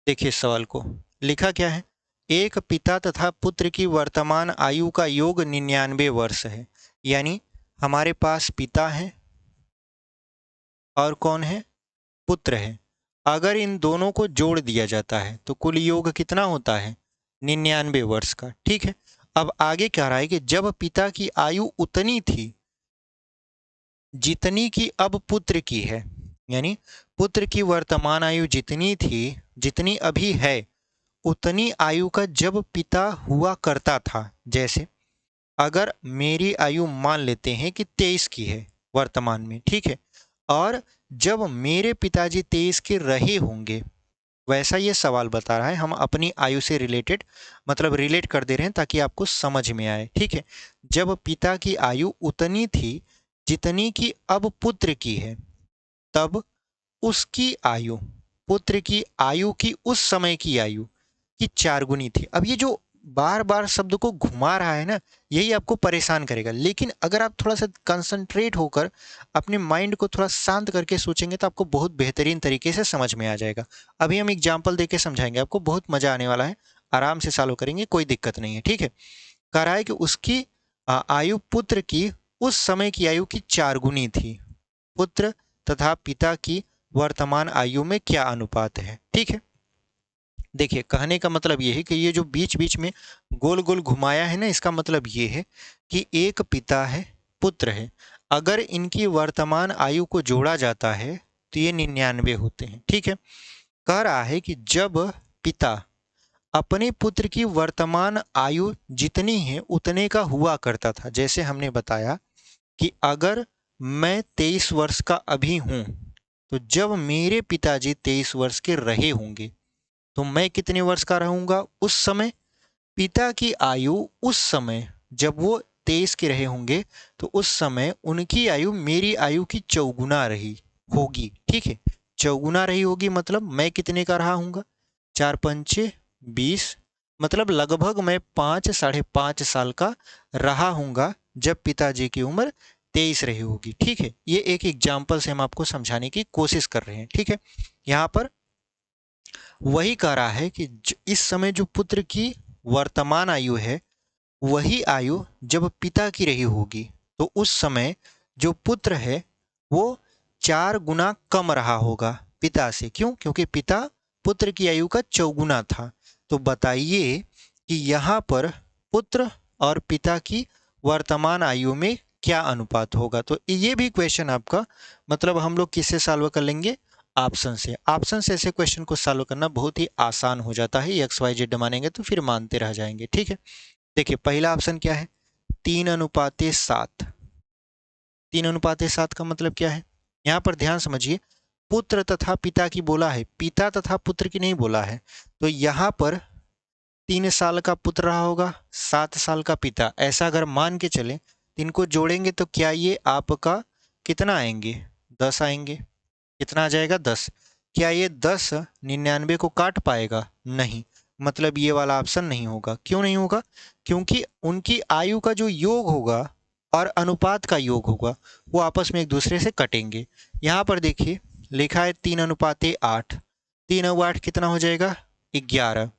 देखिए सवाल को, लिखा क्या है, एक पिता तथा पुत्र की वर्तमान आयु का योग 99 वर्ष है। यानी हमारे पास पिता है और कौन है, पुत्र है। अगर इन दोनों को जोड़ दिया जाता है तो कुल योग कितना होता है, 99 वर्ष का। ठीक है, अब आगे कह रहा है कि जब पिता की आयु उतनी थी जितनी की अब पुत्र की है, यानी पुत्र की वर्तमान आयु जितनी थी, जितनी अभी है, उतनी आयु का जब पिता हुआ करता था। जैसे अगर मेरी आयु मान लेते हैं कि 23 की है वर्तमान में, ठीक है, और जब मेरे पिताजी 23 के रहे होंगे, वैसा ये सवाल बता रहा है। हम अपनी आयु से रिलेटेड मतलब रिलेट कर दे रहे हैं ताकि आपको समझ में आए। ठीक है, जब पिता की आयु उतनी थी जितनी की अब पुत्र की है, तब उसकी आयु, पुत्र की आयु की उस समय की आयु की 4 गुनी थी। अब ये जो बार बार शब्द को घुमा रहा है ना, यही आपको परेशान करेगा। लेकिन अगर आप थोड़ा सा कंसंट्रेट होकर अपने माइंड को थोड़ा शांत करके सोचेंगे तो आपको बहुत बेहतरीन तरीके से समझ में आ जाएगा। अभी हम एग्जाम्पल देके समझाएंगे, आपको बहुत मजा आने वाला है, आराम से सॉल्व करेंगे, कोई दिक्कत नहीं है। ठीक है, कह रहा है कि उसकी आयु पुत्र की उस समय की आयु की 4 गुनी थी। पुत्र तथा पिता की वर्तमान आयु में क्या अनुपात है। ठीक है, देखिए कहने का मतलब ये है कि ये जो बीच बीच में गोल गोल घुमाया है ना, इसका मतलब ये है कि एक पिता है, पुत्र है, अगर इनकी वर्तमान आयु को जोड़ा जाता है तो ये 99 होते हैं। ठीक है, कह रहा है कि जब पिता अपने पुत्र की वर्तमान आयु जितनी है उतने का हुआ करता था। जैसे हमने बताया कि अगर मैं 23 वर्ष का अभी हूं, तो जब मेरे पिताजी 23 वर्ष के रहे होंगे तो मैं कितने वर्ष का रहूंगा उस समय। पिता की आयु उस समय जब वो 23 के रहे होंगे तो उस समय उनकी आयु मेरी आयु की चौगुना रही होगी। ठीक है, चौगुना रही होगी मतलब मैं कितने का रहा हूँगा, 4 पंचे 20, मतलब लगभग मैं 5 साढ़े 5 साल का रहा हूँगा जब पिताजी की उम्र 23 रही होगी। ठीक है, ये एक एग्जाम्पल से हम आपको समझाने की कोशिश कर रहे हैं। ठीक है, यहाँ पर वही कह रहा है कि इस समय जो पुत्र की वर्तमान आयु है वही आयु जब पिता की रही होगी तो उस समय जो पुत्र है वो 4 गुना कम रहा होगा पिता से। क्यों? क्योंकि पिता पुत्र की आयु का चौगुना था। तो बताइए कि यहाँ पर पुत्र और पिता की वर्तमान आयु में क्या अनुपात होगा। तो ये भी क्वेश्चन आपका मतलब हम लोग किससे सॉल्व कर लेंगे, ऑप्शन से। ऑप्शन से ऐसे क्वेश्चन को सॉल्व करना बहुत ही आसान हो जाता है। एक्स वाई जेड मानेंगे तो फिर मानते रह जाएंगे। ठीक है, देखिए पहला ऑप्शन क्या है, 3:7। 3:7 का मतलब क्या है, यहाँ पर ध्यान समझिए, पुत्र तथा पिता की बोला है, पिता तथा पुत्र की नहीं बोला है। तो यहाँ पर 3 साल का पुत्र रहा होगा, 7 साल का पिता, ऐसा अगर मान के चले तो इनको जोड़ेंगे तो क्या ये आपका कितना आएंगे, 10 आएंगे। कितना आ जाएगा, 10। क्या ये 10 99 को काट पाएगा? नहीं, मतलब ये वाला ऑप्शन नहीं होगा। क्यों नहीं होगा? क्योंकि उनकी आयु का जो योग होगा और अनुपात का योग होगा वो आपस में एक दूसरे से कटेंगे। यहाँ पर देखिए लिखा है 3:8। 3 और 8 कितना हो जाएगा, 11।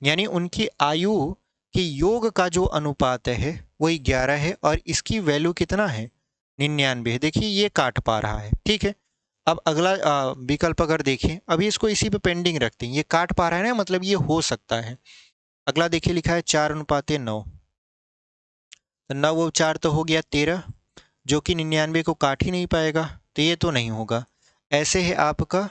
यानी उनकी आयु के योग का जो अनुपात है वो 11 है और इसकी वैल्यू कितना है, 99। देखिए ये काट पा रहा है। ठीक है, अब अगला विकल्प अगर देखें, अभी इसको इसी पे पेंडिंग रखते हैं, ये काट पा रहा है ना, मतलब ये हो सकता है। अगला देखिए लिखा है 4:9। तो 9 और 4 तो हो गया 13, जो कि 99 को काट ही नहीं पाएगा, तो ये तो नहीं होगा। ऐसे है आपका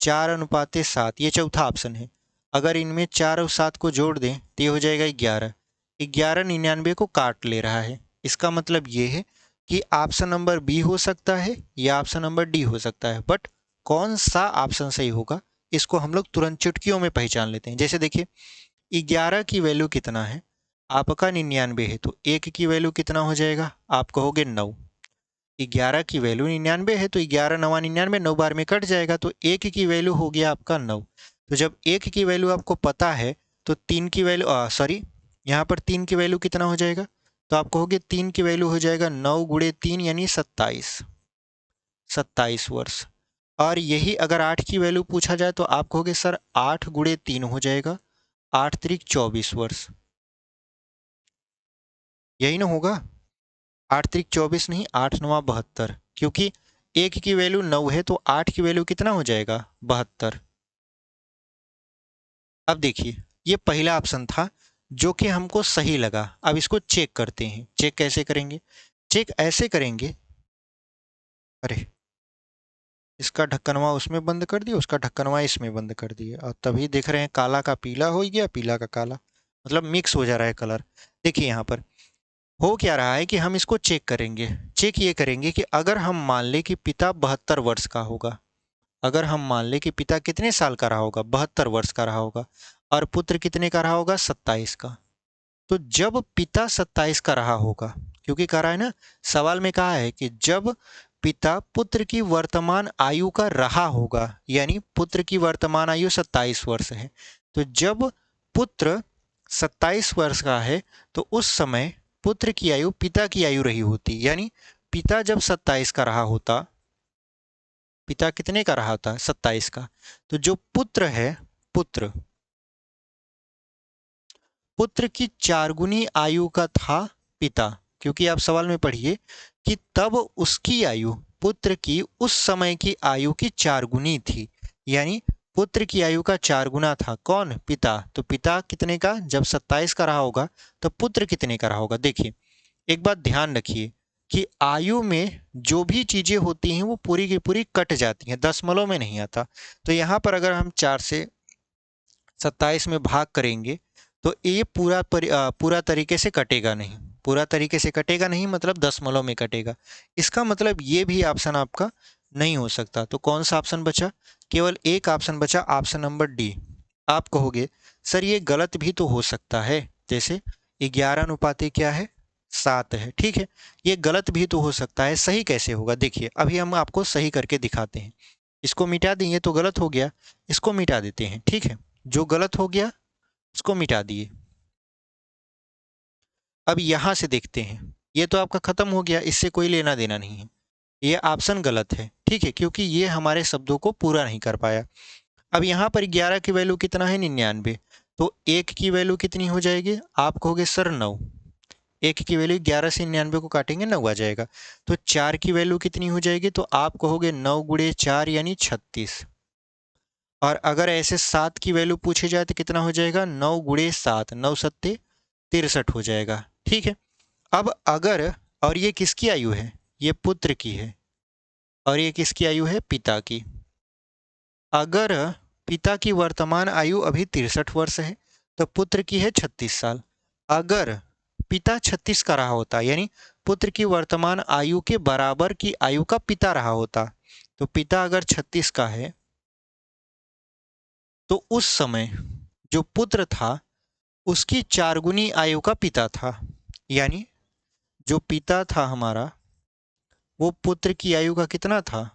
4:7, ये चौथा ऑप्शन है। अगर इनमें 4 और 7 को जोड़ दें तो ये हो जाएगा 11। 11 99 को काट ले रहा है, इसका मतलब ये है कि ऑप्शन नंबर बी हो सकता है या ऑप्शन नंबर डी हो सकता है। बट कौन सा ऑप्शन सही होगा इसको हम लोग तुरंत चुटकियों में पहचान लेते हैं। जैसे देखिए 11 की वैल्यू कितना है, आपका 99 है, तो 1 की वैल्यू कितना हो जाएगा, आप कहोगे 9। 11 की वैल्यू 99 है तो 11 9 99, 9 बार में कट जाएगा, तो 1 की वैल्यू हो गया आपका 9। तो जब 1 की वैल्यू आपको पता है तो 3 की वैल्यू सॉरी यहाँ पर 3 की वैल्यू कितना हो जाएगा, तो आप कहोगे 3 की वैल्यू हो जाएगा 9 गुणे 3 यानी 27। 27 वर्ष। और यही अगर 8 की वैल्यू पूछा जाए तो आप कहोगे सर 8 गुणे 3 हो जाएगा, 8 त्रिक 24 वर्ष। यही ना होगा, 8 त्रिक 24 नहीं, 8 9 72, क्योंकि 1 की वैल्यू 9 है तो 8 की वैल्यू कितना हो जाएगा, 72। अब देखिए ये पहला ऑप्शन था जो कि हमको सही लगा। अब इसको चेक करते हैं। चेक कैसे करेंगे, चेक ऐसे करेंगे, अरे इसका ढक्कनवा उसमें बंद कर दिया, उसका ढक्कनवा इसमें बंद कर दिया, और तभी देख रहे हैं काला का पीला हो गया, पीला का काला, मतलब मिक्स हो जा रहा है कलर। देखिए यहाँ पर हो क्या रहा है कि हम इसको चेक करेंगे। चेक ये करेंगे कि अगर हम मान लें कि पिता 72 वर्ष का होगा, अगर हम मान लें कि पिता कितने साल का रहा होगा, 72 वर्ष का रहा होगा, और पुत्र कितने का रहा होगा, 27 का। तो जब पिता 27 का रहा होगा, क्योंकि कह रहा है ना, सवाल में कहा है कि जब पिता पुत्र की वर्तमान आयु का रहा होगा, यानी पुत्र की वर्तमान आयु 27 वर्ष है। तो जब पुत्र 27 वर्ष का है तो उस समय पुत्र की आयु पिता की आयु रही होती, यानी पिता जब 27 का रहा होता, पिता कितने का रहा था, 27 का, तो जो पुत्र है, पुत्र पुत्र की 4 गुनी आयु का था पिता। क्योंकि आप सवाल में पढ़िए कि तब उसकी आयु पुत्र की उस समय की आयु की 4 गुनी थी, यानी पुत्र की आयु का 4 गुना था। कौन, पिता। तो पिता कितने का, जब 27 का रहा होगा तो पुत्र कितने का रहा होगा। देखिए एक बात ध्यान रखिए कि आयु में जो भी चीजें होती हैं वो पूरी की पूरी कट जाती हैं, दशमलव में नहीं आता। तो यहाँ पर अगर हम 4 से 27 में भाग करेंगे तो ये पूरा तरीके से कटेगा नहीं। पूरा तरीके से कटेगा नहीं मतलब दशमलव में कटेगा। इसका मतलब ये भी ऑप्शन आपका नहीं हो सकता। तो कौन सा ऑप्शन बचा? केवल एक ऑप्शन बचा, ऑप्शन नंबर डी। आप कहोगे सर ये गलत भी तो हो सकता है, जैसे 11 अनुपात क्या है, 7 है, ठीक है। ये गलत भी तो हो सकता है, सही कैसे होगा? देखिए अभी हम आपको सही करके दिखाते हैं। इसको मिटा देंगे तो गलत हो गया, इसको मिटा देते हैं, ठीक है। जो गलत हो गया उसको मिटा दिए। अब यहां से देखते हैं, ये तो आपका खत्म हो गया, इससे कोई लेना देना नहीं है। ये ऑप्शन गलत है, ठीक है, क्योंकि ये हमारे शब्दों को पूरा नहीं कर पाया। अब यहाँ पर 11 की वैल्यू कितना है, 99। तो 1 की वैल्यू कितनी हो जाएगी? आप कहोगे सर 9। 1 की वैल्यू 11 से 99 को काटेंगे 9 आ जाएगा। तो 4 की वैल्यू कितनी हो जाएगी? तो आप कहोगे 9 गुणे 4 यानी 36। और अगर ऐसे 7 की वैल्यू पूछी जाए तो कितना हो जाएगा? 9 गुणे 7, 9 सत्ते 63 हो जाएगा, ठीक है। अब अगर, और ये किसकी आयु है? ये पुत्र की है। और ये किसकी आयु है? पिता की। अगर पिता की वर्तमान आयु अभी 63 वर्ष है तो पुत्र की है 36 साल। अगर पिता 36 का रहा होता, यानी पुत्र की वर्तमान आयु के बराबर की आयु का पिता रहा होता, तो पिता अगर 36 का है तो उस समय जो पुत्र था उसकी 4 गुनी आयु का पिता था। यानी जो पिता था हमारा वो पुत्र की आयु का कितना था?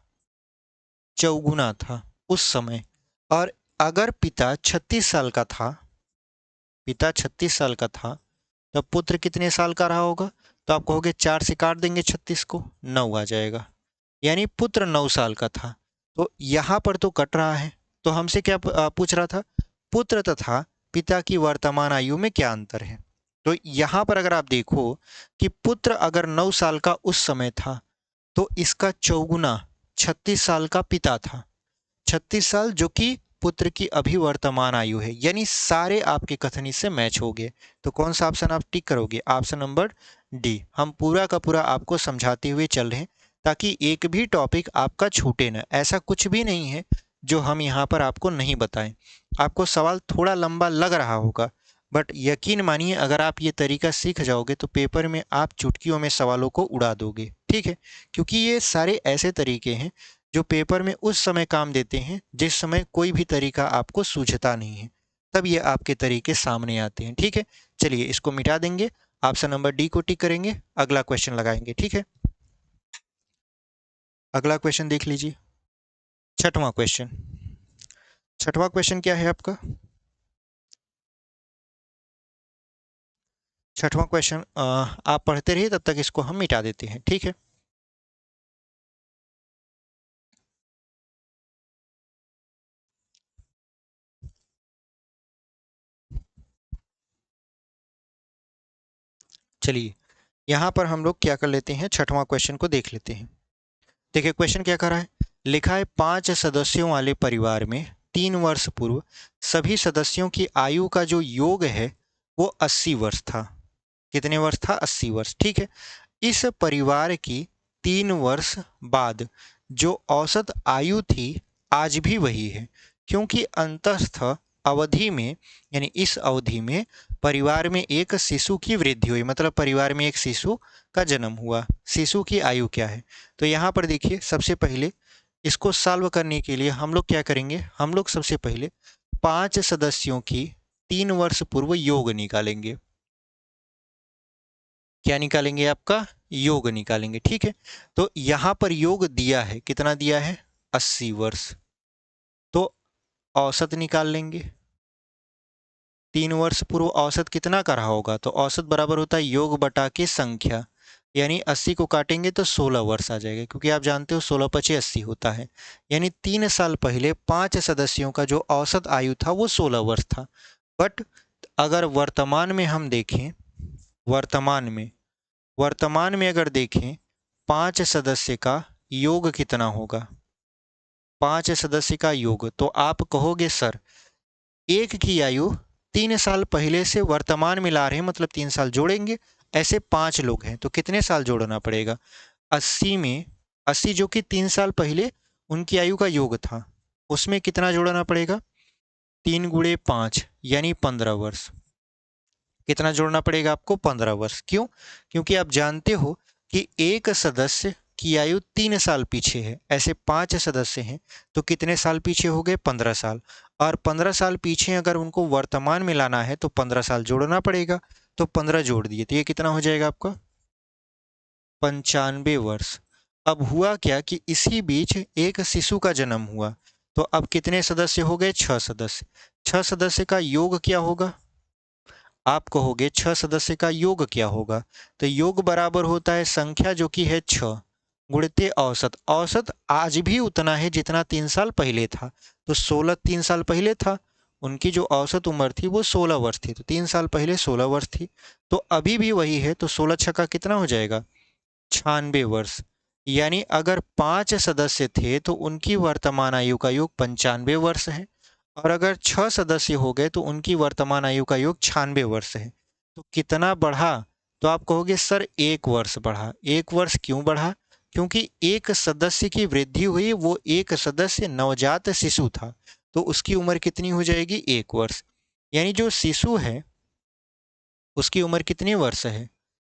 चौगुना था उस समय। और अगर पिता 36 साल का था, पिता 36 साल का था, तब पुत्र कितने साल का रहा होगा? तो आप कहोगे 4 से काट देंगे 36 को, 9 आ जाएगा। यानी पुत्र 9 साल का था। तो यहाँ पर तो कट रहा है। तो हमसे क्या पूछ रहा था? पुत्र तथा पिता की वर्तमान आयु में क्या अंतर है? तो यहाँ पर अगर आप देखो कि पुत्र अगर 9 साल का उस समय था तो इसका चौगुना 36 साल का पिता था। 36 साल जो कि पुत्र की अभी वर्तमान आयु है, यानी सारे आपके कथनी से मैच हो गए। तो कौन सा ऑप्शन आप टिक करोगे? Option number D. हम पूरा का पूरा आपको समझाते हुए चल रहे हैं ताकि एक भी टॉपिक आपका छूटे ना। ऐसा कुछ भी नहीं है जो हम यहाँ पर आपको नहीं बताएं। आपको सवाल थोड़ा लंबा लग रहा होगा, बट यकीन मानिए अगर आप ये तरीका सीख जाओगे तो पेपर में आप चुटकियों में सवालों को उड़ा दोगे, ठीक है। क्योंकि ये सारे ऐसे तरीके हैं जो पेपर में उस समय काम देते हैं जिस समय कोई भी तरीका आपको सूझता नहीं है, तब ये आपके तरीके सामने आते हैं, ठीक है। चलिए इसको मिटा देंगे, ऑप्शन नंबर डी को टिक करेंगे, अगला क्वेश्चन लगाएंगे, ठीक है। अगला क्वेश्चन देख लीजिए, छठवां क्वेश्चन। छठवां क्वेश्चन क्या है आपका? छठवां क्वेश्चन आप पढ़ते रहिए, तब तक इसको हम मिटा देते हैं, ठीक है। चलिए यहाँ पर हम लोग क्या कर लेते हैं, छठवां क्वेश्चन को देख लेते हैं। देखिए क्वेश्चन क्या कर रहा है, लिखा है 5 सदस्यों वाले परिवार में 3 वर्ष पूर्व सभी सदस्यों की आयु का जो योग है वो 80 वर्ष था। कितने वर्ष था? 80 वर्ष, ठीक है। इस परिवार की 3 वर्ष बाद जो औसत आयु थी आज भी वही है, क्योंकि अंतस्थ अवधि में, यानी इस अवधि में परिवार में एक शिशु की वृद्धि हुई, मतलब परिवार में एक शिशु का जन्म हुआ। शिशु की आयु क्या है? तो यहाँ पर देखिए सबसे पहले इसको सॉल्व करने के लिए हम लोग क्या करेंगे, हम लोग सबसे पहले 5 सदस्यों की 3 वर्ष पूर्व योग निकालेंगे। क्या निकालेंगे? आपका योग निकालेंगे, ठीक है। तो यहाँ पर योग दिया है, कितना दिया है? 80 वर्ष। तो औसत निकाल लेंगे। 3 वर्ष पूर्व औसत कितना का रहा होगा? तो औसत बराबर होता है योग बटा के संख्या, यानी 80 को काटेंगे तो 16 वर्ष आ जाएगा, क्योंकि आप जानते हो 16 पचे 80 होता है। यानी 3 साल पहले 5 सदस्यों का जो औसत आयु था वो 16 वर्ष था। बट अगर वर्तमान में हम देखें, वर्तमान में अगर देखें 5 सदस्य का योग कितना होगा? 5 सदस्य का योग, तो आप कहोगे सर एक की आयु 3 साल पहले से वर्तमान में ला रहे हैं, मतलब 3 साल जोड़ेंगे। ऐसे 5 लोग हैं तो कितने साल जोड़ना पड़ेगा? 80 में 80 जो कि 3 साल पहले उनकी आयु का योग था, उसमें कितना जोड़ना पड़ेगा? 3 गुणे 5 यानी 15 वर्ष। कितना जोड़ना पड़ेगा आपको? 15 वर्ष। क्यों? क्योंकि आप जानते हो कि एक सदस्य की आयु 3 साल पीछे है। ऐसे 5 सदस्य हैं तो कितने साल पीछे हो गए? 15 साल। और 15 साल पीछे अगर उनको वर्तमान में लाना है तो 15 साल जोड़ना पड़ेगा। तो 15 जोड़ दिए तो ये कितना हो जाएगा आपका? 95 वर्ष। अब हुआ क्या कि इसी बीच एक शिशु का जन्म हुआ। तो अब कितने सदस्य हो गए? 6 सदस्य। 6 सदस्य का योग क्या होगा? आप कहोगे 6 सदस्य का योग क्या होगा? तो योग बराबर होता है संख्या जो कि है 6 गुणित औसत। औसत आज भी उतना है जितना 3 साल पहले था। तो 16 3 साल पहले था, उनकी जो औसत उम्र थी वो 16 वर्ष थी। तो 3 साल पहले 16 वर्ष थी। तो अभी भी वही है। तो 16 छक्का कितना हो जाएगा? 96 वर्ष। यानी अगर 5 सदस्य थे तो उनकी वर्तमान आयु का योग 95 वर्ष है। और अगर 6 सदस्य हो गए तो उनकी वर्तमान आयु का योग 96 वर्ष है। तो कितना बढ़ा? तो आप कहोगे सर 1 वर्ष बढ़ा। 1 वर्ष क्यों बढ़ा? क्योंकि एक सदस्य की वृद्धि हुई, वो एक सदस्य नवजात शिशु था। तो उसकी उम्र कितनी हो जाएगी? 1 वर्ष। यानी जो शिशु है उसकी उम्र कितनी वर्ष है?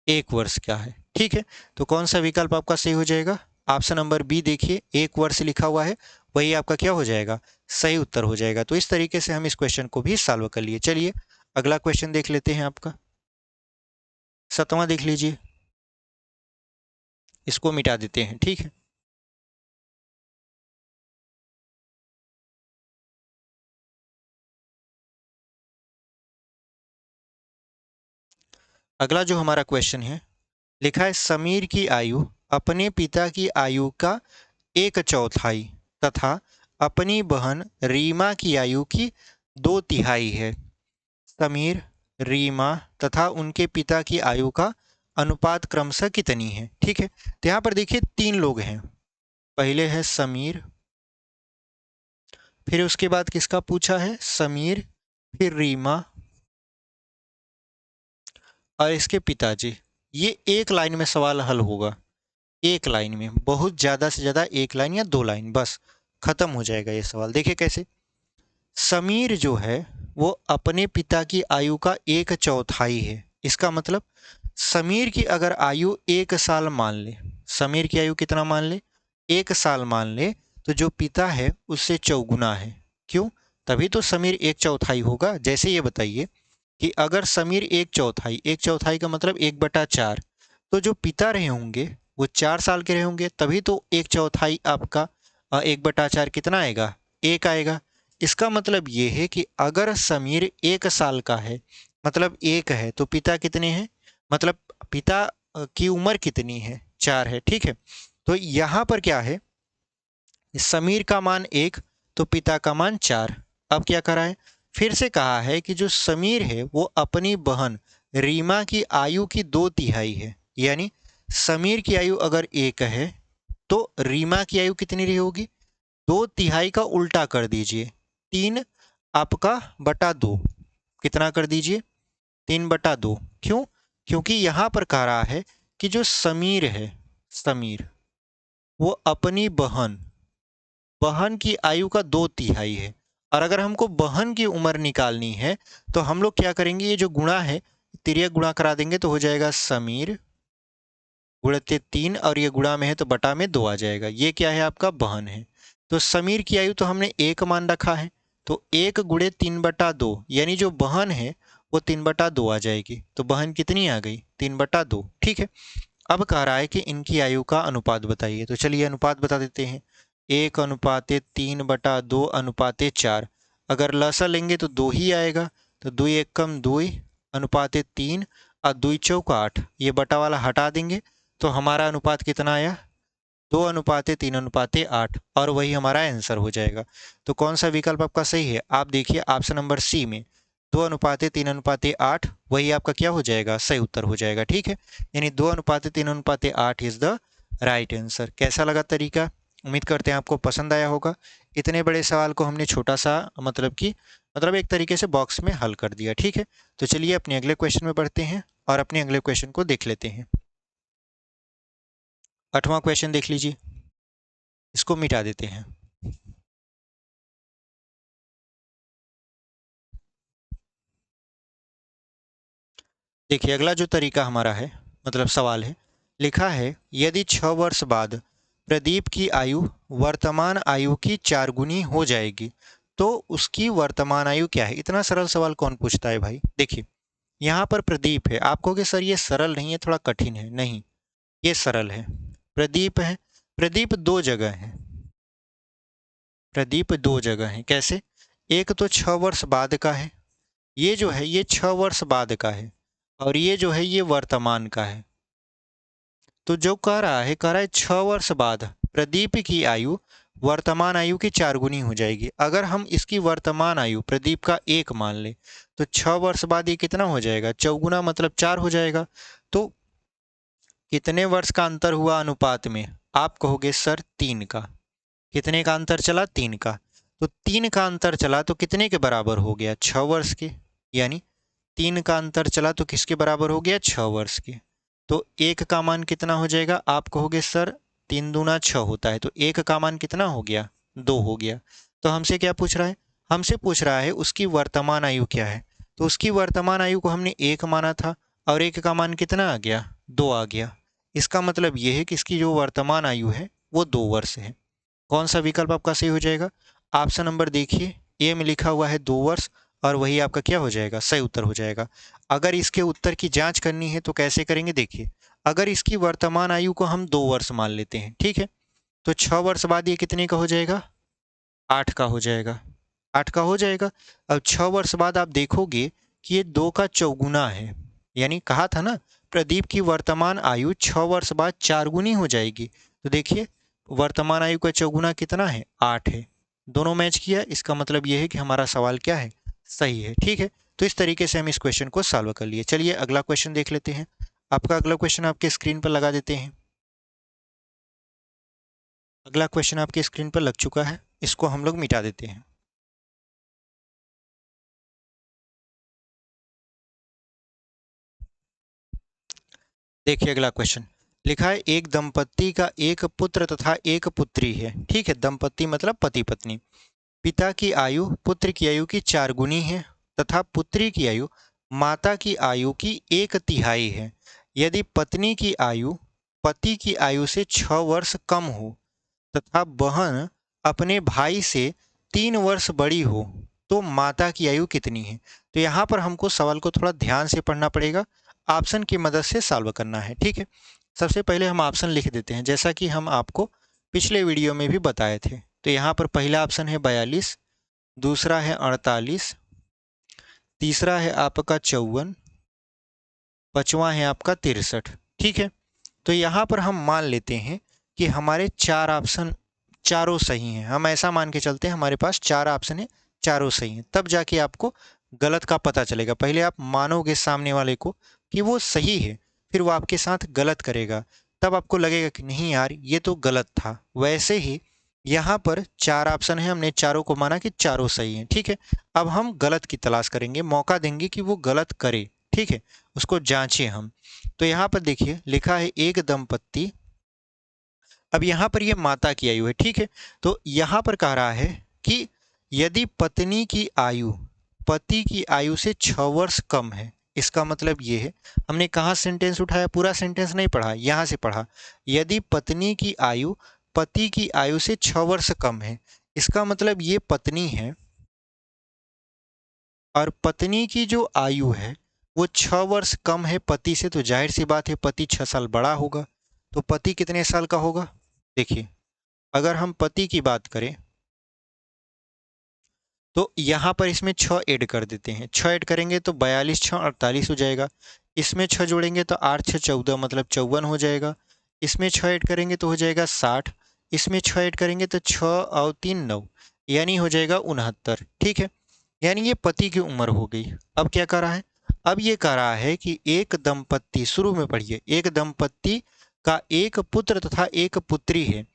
1 वर्ष का है। ठीक है। तो कौन सा विकल्प आपका सही हो जाएगा? ऑप्शन नंबर बी देखिए, 1 वर्ष लिखा हुआ है, वही आपका क्या हो जाएगा? सही उत्तर हो जाएगा। तो इस तरीके से हम इस क्वेश्चन को भी सॉल्व कर लिए। चलिए अगला क्वेश्चन देख लेते हैं आपका। 7वां देख लीजिए। इसको मिटा देते हैं, ठीक है। अगला जो हमारा क्वेश्चन है, लिखा है समीर की आयु अपने पिता की आयु का 1/4 तथा अपनी बहन रीमा की आयु की 2/3 है। समीर, रीमा तथा उनके पिता की आयु का अनुपात क्रमशः कितनी है? ठीक है। तो यहाँ पर देखिए 3 लोग हैं। पहले है समीर, फिर उसके बाद किसका पूछा है? समीर, फिर रीमा और इसके पिताजी। ये एक लाइन में सवाल हल होगा। एक लाइन में, बहुत ज़्यादा से ज़्यादा एक लाइन या 2 लाइन, बस खत्म हो जाएगा ये सवाल। देखिए कैसे। समीर जो है वो अपने पिता की आयु का 1/4 है। इसका मतलब समीर की अगर आयु 1 साल मान ले, समीर की आयु कितना मान ले? 1 साल मान ले, तो जो पिता है उससे चौगुना है। क्यों? तभी तो समीर 1/4 होगा। जैसे ये बताइए कि अगर समीर 1/4, 1/4 का मतलब 1/4, तो जो पिता रहे होंगे वो 4 साल के रहे होंगे, तभी तो 1/4 आपका 1/4 कितना आएगा? 1 आएगा। इसका मतलब ये है कि अगर समीर 1 साल का है, मतलब 1 है, तो पिता कितने हैं? मतलब पिता की उम्र कितनी है? 4 है। ठीक है। तो यहाँ पर क्या है, समीर का मान 1 तो पिता का मान 4। अब क्या करा है? फिर से कहा है कि जो समीर है वो अपनी बहन रीमा की आयु की 2/3 है। यानी समीर की आयु अगर 1 है तो रीमा की आयु कितनी रही होगी? 2/3 का उल्टा कर दीजिए, 3 आपका बटा 2। कितना कर दीजिए? 3/2। क्यों? क्योंकि यहाँ पर कह रहा है कि जो समीर है, समीर वो अपनी बहन बहन की आयु का 2/3 है। और अगर हमको बहन की उम्र निकालनी है तो हम लोग क्या करेंगे? ये जो गुणा है, तिर्यक गुणा करा देंगे तो हो जाएगा समीर गुणित 3, और ये गुणा में है तो बटा में 2 आ जाएगा। ये क्या है? आपका बहन है। तो समीर की आयु तो हमने 1 मान रखा है, तो 1 गुणे 3/2, यानी जो बहन है वो 3/2 आ जाएगी। तो बहन कितनी आ गई? 3/2। ठीक है। अब कह रहा है कि इनकी आयु का अनुपात बताइए। तो चलिए अनुपात बता देते हैं। 1/3/2/4। अगर लसा लेंगे तो 2 ही आएगा। तो 2 एकम 2 /3 और 2 चौक 8। ये बटा वाला हटा देंगे तो हमारा अनुपात कितना आया? 2/3/8, और वही हमारा आंसर हो जाएगा। तो कौन सा विकल्प आपका सही है? आप देखिए ऑप्शन नंबर सी में 2/3/8, वही आपका क्या हो जाएगा? सही उत्तर हो जाएगा। ठीक है। यानी 2/3/8 इज द राइट आंसर। कैसा लगा तरीका? उम्मीद करते हैं आपको पसंद आया होगा। इतने बड़े सवाल को हमने छोटा सा मतलब एक तरीके से बॉक्स में हल कर दिया। ठीक है। तो चलिए अपने अगले क्वेश्चन में बढ़ते हैं और अपने अगले क्वेश्चन को देख लेते हैं। 8वां क्वेश्चन देख लीजिए। इसको मिटा देते हैं। देखिए अगला जो तरीका हमारा है, मतलब सवाल है, लिखा है यदि 6 वर्ष बाद प्रदीप की आयु वर्तमान आयु की 4 गुनी हो जाएगी तो उसकी वर्तमान आयु क्या है। इतना सरल सवाल कौन पूछता है भाई। देखिए यहाँ पर प्रदीप है, आप कहोगे सर ये सरल नहीं है, थोड़ा कठिन है। नहीं, ये सरल है। प्रदीप है, प्रदीप दो जगह है, प्रदीप दो जगह है। कैसे? एक तो 6 वर्ष बाद का है, ये जो है ये 6 वर्ष बाद का है, और ये जो है ये वर्तमान का है। तो जो कह रहा है 6 वर्ष बाद प्रदीप की आयु वर्तमान आयु की 4 गुनी हो जाएगी। अगर हम इसकी वर्तमान आयु प्रदीप का 1 मान ले तो 6 वर्ष बाद ये कितना हो जाएगा, चौगुना मतलब 4 हो जाएगा। तो कितने वर्ष का अंतर हुआ अनुपात में? आप कहोगे सर 3 का। कितने का अंतर चला? 3 का। तो 3 का अंतर चला तो कितने के बराबर हो गया? 6 वर्ष के। यानी 3 का अंतर चला तो किसके बराबर हो गया? 6 वर्ष के। तो 1 का मान कितना हो जाएगा? आप कहोगे सर 3 दूना 6 होता है, तो 1 का मान कितना हो गया? 2 हो गया। तो हमसे क्या पूछ रहा है? हमसे पूछ रहा है उसकी वर्तमान आयु क्या है। तो उसकी वर्तमान आयु को हमने 1 माना था, और 1 का मान कितना आ गया? 2 आ गया। इसका मतलब ये है कि इसकी जो वर्तमान आयु है वो 2 वर्ष है। कौन सा विकल्प आपका सही हो जाएगा? ऑप्शन नंबर देखिए, ए में लिखा हुआ है 2 वर्ष, और वही आपका क्या हो जाएगा? सही उत्तर हो जाएगा। अगर इसके उत्तर की जांच करनी है तो कैसे करेंगे? देखिए अगर इसकी वर्तमान आयु को हम 2 वर्ष मान लेते हैं, ठीक है, तो 6 वर्ष बाद ये कितने का हो जाएगा? 8 का हो जाएगा। 8 का हो जाएगा। अब 6 वर्ष बाद आप देखोगे कि ये 2 का चौगुना है। यानी कहा था ना, प्रदीप की वर्तमान आयु 6 वर्ष बाद 4 गुनी हो जाएगी। तो देखिए वर्तमान आयु का चौगुना कितना है? 8 है। दोनों मैच किया, इसका मतलब ये है कि हमारा सवाल क्या है? सही है। ठीक है, तो इस तरीके से हम इस क्वेश्चन को सॉल्व कर लिए। चलिए अगला क्वेश्चन देख लेते हैं। आपका अगला क्वेश्चन आपके स्क्रीन पर लगा देते हैं। अगला क्वेश्चन आपके स्क्रीन पर लग चुका है, इसको हम लोग मिटा देते हैं। देखिए अगला क्वेश्चन लिखा है एक दंपत्ति का एक पुत्र तथा एक पुत्री है। ठीक है, दंपत्ति मतलब पति पत्नी। पिता की आयु पुत्र की आयु की 4 गुनी है तथा पुत्री की आयु माता की आयु की 1/3 है। यदि पत्नी की आयु पति की आयु से 6 वर्ष कम हो तथा बहन अपने भाई से 3 वर्ष बड़ी हो तो माता की आयु कितनी है। तो यहाँ पर हमको सवाल को थोड़ा ध्यान से पढ़ना पड़ेगा, ऑप्शन की मदद से सॉल्व करना है। ठीक है, सबसे पहले हम ऑप्शन लिख देते हैं जैसा कि हम आपको पिछले वीडियो में भी बताए थे। तो यहाँ पर पहला ऑप्शन है 42, दूसरा है 48, तीसरा है आपका 54, पांचवा है आपका 63। ठीक है, तो यहाँ पर हम मान लेते हैं कि हमारे 4 ऑप्शन चारों सही हैं। हम ऐसा मान के चलते हैं हमारे पास 4 ऑप्शन है, चारों सही हैं, तब जाके आपको गलत का पता चलेगा। पहले आप मानोगे सामने वाले को कि वो सही है, फिर वो आपके साथ गलत करेगा, तब आपको लगेगा कि नहीं यार ये तो गलत था। वैसे ही यहाँ पर 4 ऑप्शन है, हमने चारों को माना कि चारों सही हैं। ठीक है, अब हम गलत की तलाश करेंगे, मौका देंगे कि वो गलत करे। ठीक है, उसको जांचें हम। तो यहाँ पर देखिए लिखा है एक दंपत्ति, अब यहाँ पर ये माता की आयु है। ठीक है, तो यहाँ पर कह रहा है कि यदि पत्नी की आयु पति की आयु से 6 वर्ष कम है, इसका मतलब ये है, हमने कहाँ सेंटेंस उठाया? पूरा सेंटेंस नहीं पढ़ा, यहाँ से पढ़ा। यदि पत्नी की आयु पति की आयु से 6 वर्ष कम है, इसका मतलब ये पत्नी है और पत्नी की जो आयु है वो 6 वर्ष कम है पति से, तो जाहिर सी बात है पति 6 साल बड़ा होगा। तो पति कितने साल का होगा? देखिए अगर हम पति की बात करें तो यहाँ पर इसमें 6 ऐड कर देते हैं। 6 ऐड करेंगे तो 42 6 48 हो जाएगा। इसमें 6 जोड़ेंगे तो 8 6 14 मतलब 54 हो जाएगा। इसमें 6 ऐड करेंगे तो हो जाएगा 60। इसमें 6 ऐड करेंगे तो 6 और 3 9, यानी हो जाएगा 69। ठीक है, यानी ये पति की उम्र हो गई। अब क्या कर रहा है? अब ये कह रहा है कि एक दंपत्ति, शुरू में पढ़िए, एक दंपत्ति का एक पुत्र तथा एक पुत्री है।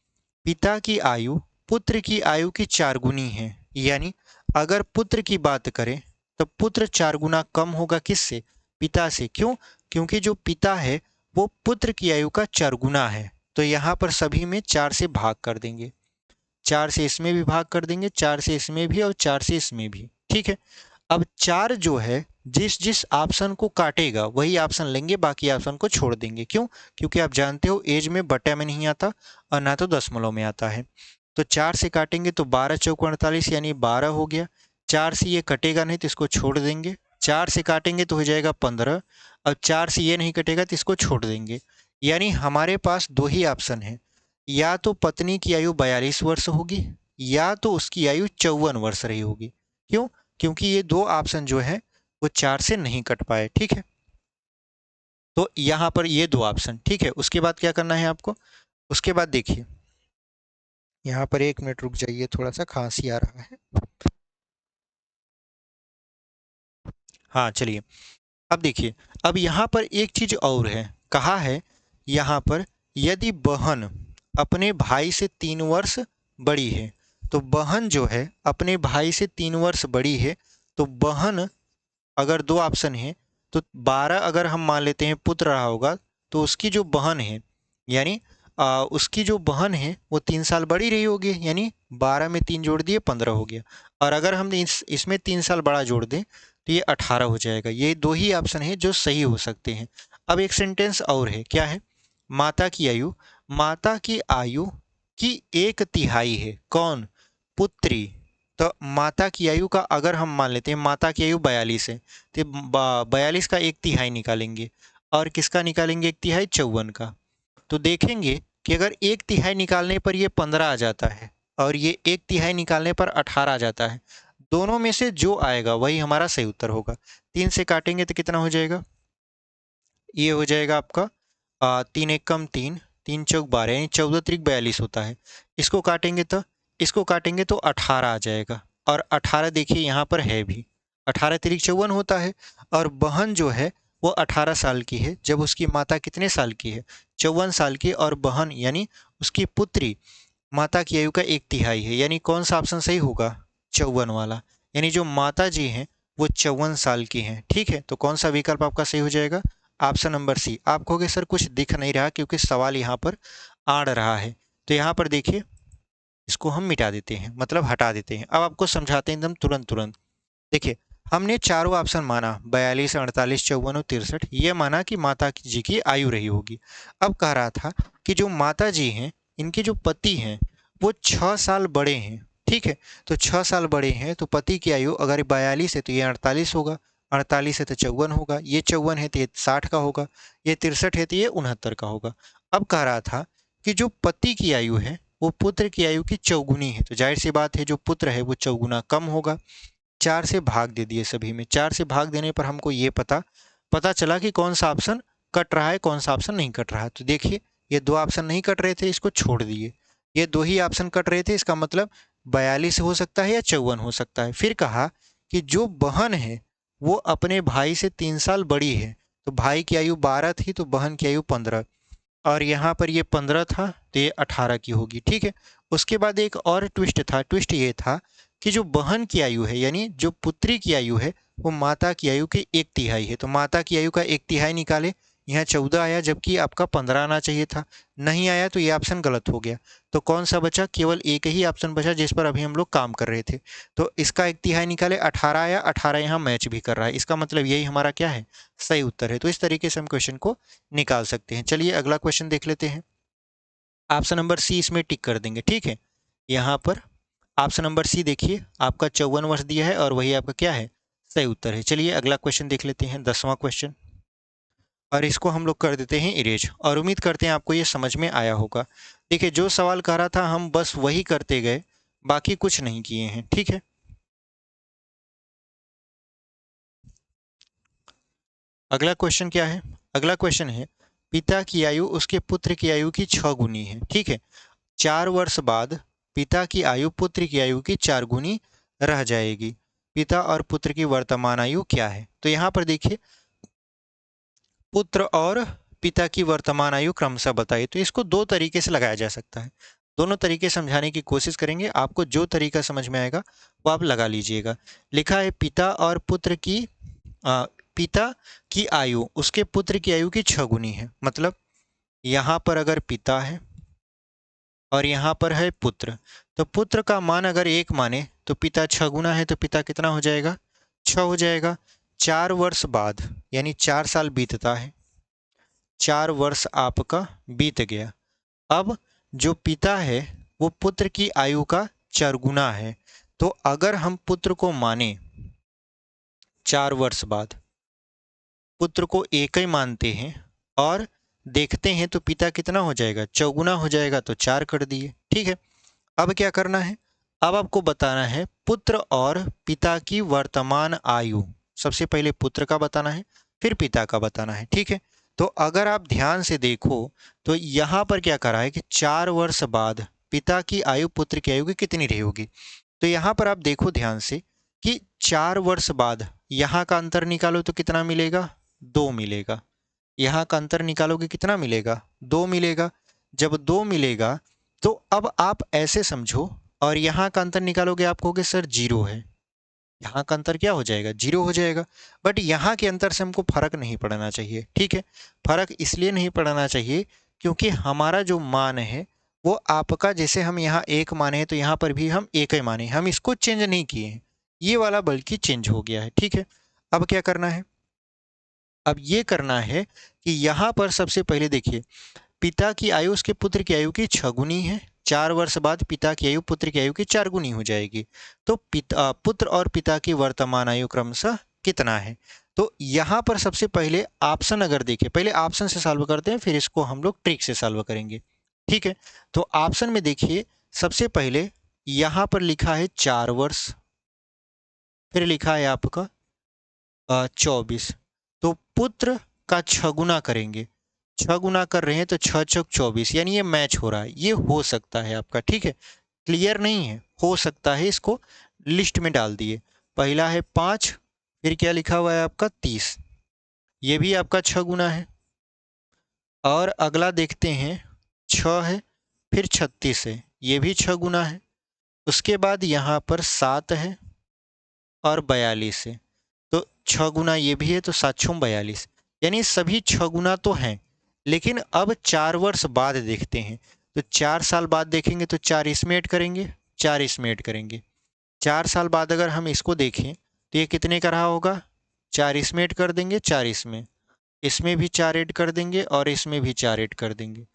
पिता की आयु पुत्र की आयु की 4 गुनी है। यानी अगर पुत्र की बात करें तो पुत्र 4 गुना कम होगा किससे? पिता से। क्यों? क्योंकि जो पिता है वो पुत्र की आयु का 4 गुना है। तो यहाँ पर सभी में 4 से भाग कर देंगे, 4 से इसमें भी भाग कर देंगे, 4 से इसमें भी और 4 से इसमें भी। ठीक है, अब 4 जो है जिस जिस ऑप्शन को काटेगा वही ऑप्शन लेंगे, बाकी ऑप्शन को छोड़ देंगे। क्यों? क्योंकि आप जानते हो एज में बटा में नहीं आता और ना तो दशमलव में आता है। तो 4 से काटेंगे तो 12 चौक 48 यानी 12 हो गया। 4 से ये कटेगा नहीं तो इसको छोड़ देंगे। 4 से काटेंगे तो हो जाएगा 15। अब 4 से ये नहीं कटेगा तो इसको छोड़ देंगे। यानी हमारे पास दो ही ऑप्शन है, या तो पत्नी की आयु 42 वर्ष होगी या तो उसकी आयु 54 वर्ष रही होगी। क्यों? क्योंकि ये दो ऑप्शन जो है वो 4 से नहीं कट पाए। ठीक है, तो यहाँ पर ये दो ऑप्शन। ठीक है, उसके बाद क्या करना है आपको? उसके बाद देखिए, यहाँ पर 1 मिनट रुक जाइए, थोड़ा सा खांसी आ रहा है। हाँ चलिए, अब देखिए, अब यहाँ पर एक चीज और है, कहा है यहाँ पर यदि बहन अपने भाई से 3 वर्ष बड़ी है, तो बहन जो है अपने भाई से 3 वर्ष बड़ी है, तो बहन, अगर दो ऑप्शन है तो 12 अगर हम मान लेते हैं पुत्र रहा होगा, तो उसकी जो बहन है, यानी उसकी जो बहन है वो 3 साल बड़ी रही होगी, यानी 12 में 3 जोड़ दिए 15 हो गया। और अगर हम इसमें 3 साल बड़ा जोड़ दें तो ये 18 हो जाएगा। ये दो ही ऑप्शन है जो सही हो सकते हैं। अब एक सेंटेंस और है, क्या है? माता की आयु, माता की आयु की 1/3 है कौन? पुत्री। तो माता की आयु का अगर हम मान लेते हैं, माता की आयु 42 है, तो 42 का 1/3 निकालेंगे, और किसका निकालेंगे 1/3? 54 का। तो देखेंगे कि अगर 1/3 निकालने पर ये 15 आ जाता है और ये 1/3 निकालने पर 18 आ जाता है, दोनों में से जो आएगा वही हमारा सही उत्तर होगा। 3 से काटेंगे तो कितना हो जाएगा? ये हो जाएगा आपका 3 एक कम 3, 3 चौक 12 यानी 14 त्रिक 42 होता है। इसको काटेंगे तो 18 आ जाएगा, और 18 देखिए यहाँ पर है भी, 18 त्रिक 54 होता है। और बहन जो है वो 18 साल की है, जब उसकी माता कितने साल की है? 54 साल की। और बहन यानी उसकी पुत्री माता की आयु का 1/3 है, यानी कौन सा ऑप्शन सही होगा? 54 वाला। यानी जो माता जी हैं वो 54 साल की हैं। ठीक है, तो कौन सा विकल्प आपका सही हो जाएगा? Option number C. आप कहोगे सर कुछ दिख नहीं रहा क्योंकि सवाल यहाँ पर आड़ रहा है। तो यहाँ पर देखिए, इसको हम मिटा देते हैं, मतलब हटा देते हैं। अब आपको समझाते हैं एकदम तुरंत तुरंत। देखिए, हमने चारों ऑप्शन माना, 42, 48, 54 और 63, ये माना कि माता जी की आयु रही होगी। अब कह रहा था कि जो माता जी हैं, इनके जो पति हैं वो 6 साल बड़े हैं। ठीक है, तो 6 साल बड़े हैं तो पति की आयु अगर 42 है तो ये 48 होगा, 48 है तो 54 होगा, ये 54 है तो ये 60 का होगा, ये 63 है तो ये 69 का होगा। अब कह रहा था कि जो पति की आयु है वो पुत्र की आयु की चौगुनी है, तो जाहिर सी बात है जो पुत्र है वो चौगुना कम होगा। 4 से भाग दे दिए सभी में। 4 से भाग देने पर हमको ये पता पता चला कि कौन सा ऑप्शन कट रहा है, कौन सा ऑप्शन नहीं कट रहा है। तो देखिए, ये दो ऑप्शन नहीं कट रहे थे, इसको छोड़ दिए। ये दो ही ऑप्शन कट रहे थे, इसका मतलब 42 हो सकता है या 54 हो सकता है। फिर कहा कि जो बहन है वो अपने भाई से 3 साल बड़ी है, तो भाई की आयु 12 थी तो बहन की आयु 15, और यहाँ पर ये 15 था तो ये 18 की होगी। ठीक है, उसके बाद एक और ट्विस्ट था। ट्विस्ट ये था कि जो बहन की आयु है, यानी जो पुत्री की आयु है, वो माता की आयु के 1/3 है। तो माता की आयु का 1/3 निकाले, यहाँ 14 आया जबकि आपका 15 आना चाहिए था। नहीं आया तो ये ऑप्शन गलत हो गया। तो कौन सा बचा? केवल एक ही ऑप्शन बचा जिस पर अभी हम लोग काम कर रहे थे। तो इसका 1/3 निकाले, 18 आया, 18 यहाँ मैच भी कर रहा है। इसका मतलब यही हमारा क्या है? सही उत्तर है। तो इस तरीके से हम क्वेश्चन को निकाल सकते हैं। चलिए अगला क्वेश्चन देख लेते हैं। ऑप्शन नंबर सी इसमें टिक कर देंगे। ठीक है, यहाँ पर ऑप्शन नंबर सी देखिए, आपका 54 वर्ष दिया है और वही आपका क्या है? सही उत्तर है। चलिए अगला क्वेश्चन देख लेते हैं, 10वां क्वेश्चन, और इसको हम लोग कर देते हैं इरेज, और उम्मीद करते हैं आपको ये समझ में आया होगा। देखिए, जो सवाल कह रहा था हम बस वही करते गए, बाकी कुछ नहीं किए हैं। ठीक है, अगला क्वेश्चन क्या है? अगला क्वेश्चन है, पिता की आयु उसके पुत्र की आयु की 6 गुनी है। ठीक है, 4 वर्ष बाद पिता की आयु पुत्र की आयु की 4 गुनी रह जाएगी। पिता और पुत्र की वर्तमान आयु क्या है? तो यहाँ पर देखिए, पुत्र और पिता की वर्तमान आयु क्रमशः बताइए। तो इसको दो तरीके से लगाया जा सकता है, दोनों तरीके समझाने की कोशिश करेंगे। आपको जो तरीका समझ में आएगा वो आप लगा लीजिएगा। लिखा है पिता और पुत्र की आ, पिता की आयु उसके पुत्र की आयु की 6 गुनी है। मतलब यहाँ पर अगर पिता है और यहाँ पर है पुत्र, तो पुत्र का मान अगर 1 माने तो पिता 6 गुना है, तो पिता कितना हो जाएगा? 6 हो जाएगा। 4 वर्ष बाद यानी 4 साल बीतता है, 4 वर्ष आपका बीत गया। अब जो पिता है वो पुत्र की आयु का 4 गुना है। तो अगर हम पुत्र को माने 4 वर्ष बाद, पुत्र को एक ही मानते हैं और देखते हैं तो पिता कितना हो जाएगा, चौगुना हो जाएगा, तो 4 कर दिए। ठीक है, अब क्या करना है, अब आपको बताना है पुत्र और पिता की वर्तमान आयु। सबसे पहले पुत्र का बताना है, फिर पिता का बताना है। ठीक है, तो अगर आप ध्यान से देखो तो यहाँ पर क्या करा है कि 4 वर्ष बाद पिता की आयु पुत्र की आयु की कितनी रही होगी। तो यहाँ पर आप देखो ध्यान से कि 4 वर्ष बाद यहाँ का अंतर निकालो तो कितना मिलेगा, 2 मिलेगा। यहाँ का अंतर निकालोगे कितना मिलेगा, 2 मिलेगा। जब 2 मिलेगा तो अब आप ऐसे समझो, और यहाँ का अंतर निकालोगे आप कहोगे सर 0 है। यहाँ का अंतर क्या हो जाएगा, 0 हो जाएगा। बट यहाँ के अंतर से हमको फर्क नहीं पड़ना चाहिए। ठीक है, फर्क इसलिए नहीं पड़ना चाहिए क्योंकि हमारा जो मान है वो आपका, जैसे हम यहाँ 1 माने हैं तो यहाँ पर भी हम 1 ही माने, हम इसको चेंज नहीं किए हैं, ये वाला बल्कि चेंज हो गया है। ठीक है, अब क्या करना है, अब ये करना है कि यहाँ पर सबसे पहले देखिए पिता की आयु उसके पुत्र की आयु की 6 गुनी है। 4 वर्ष बाद पिता की आयु पुत्र की आयु की 4 गुनी हो जाएगी। तो पुत्र और पिता की वर्तमान आयु क्रमशः कितना है। तो यहाँ पर सबसे पहले ऑप्शन अगर देखें, पहले ऑप्शन से सॉल्व करते हैं फिर इसको हम लोग ट्रिक से सॉल्व करेंगे। ठीक है, तो ऑप्शन में देखिए सबसे पहले यहाँ पर लिखा है 4 वर्ष, फिर लिखा है आपका 24। तो पुत्र का 6 गुना करेंगे, 6 गुना कर रहे हैं तो 6 चौक 24, यानी ये मैच हो रहा है, ये हो सकता है आपका। ठीक है, क्लियर नहीं है, हो सकता है, इसको लिस्ट में डाल दिए। पहला है 5, फिर क्या लिखा हुआ है आपका 30, ये भी आपका 6 गुना है। और अगला देखते हैं 6 है, फिर 36 है, ये भी 6 गुना है। उसके बाद यहाँ पर 7 है और 42 है, तो 6 गुना ये भी है, तो 7 छुम 42, यानी सभी 6 गुना तो हैं। लेकिन अब 4 वर्ष बाद देखते हैं, तो 4 साल बाद देखेंगे तो 4 इसमें ऐड करेंगे, 4 इसमें ऐड करेंगे। 4 साल बाद अगर हम इसको देखें तो ये कितने का रहा होगा, 4 इसमें ऐड कर देंगे, 4 इसमें भी 4 ऐड कर देंगे और इसमें भी 4 ऐड कर देंगे,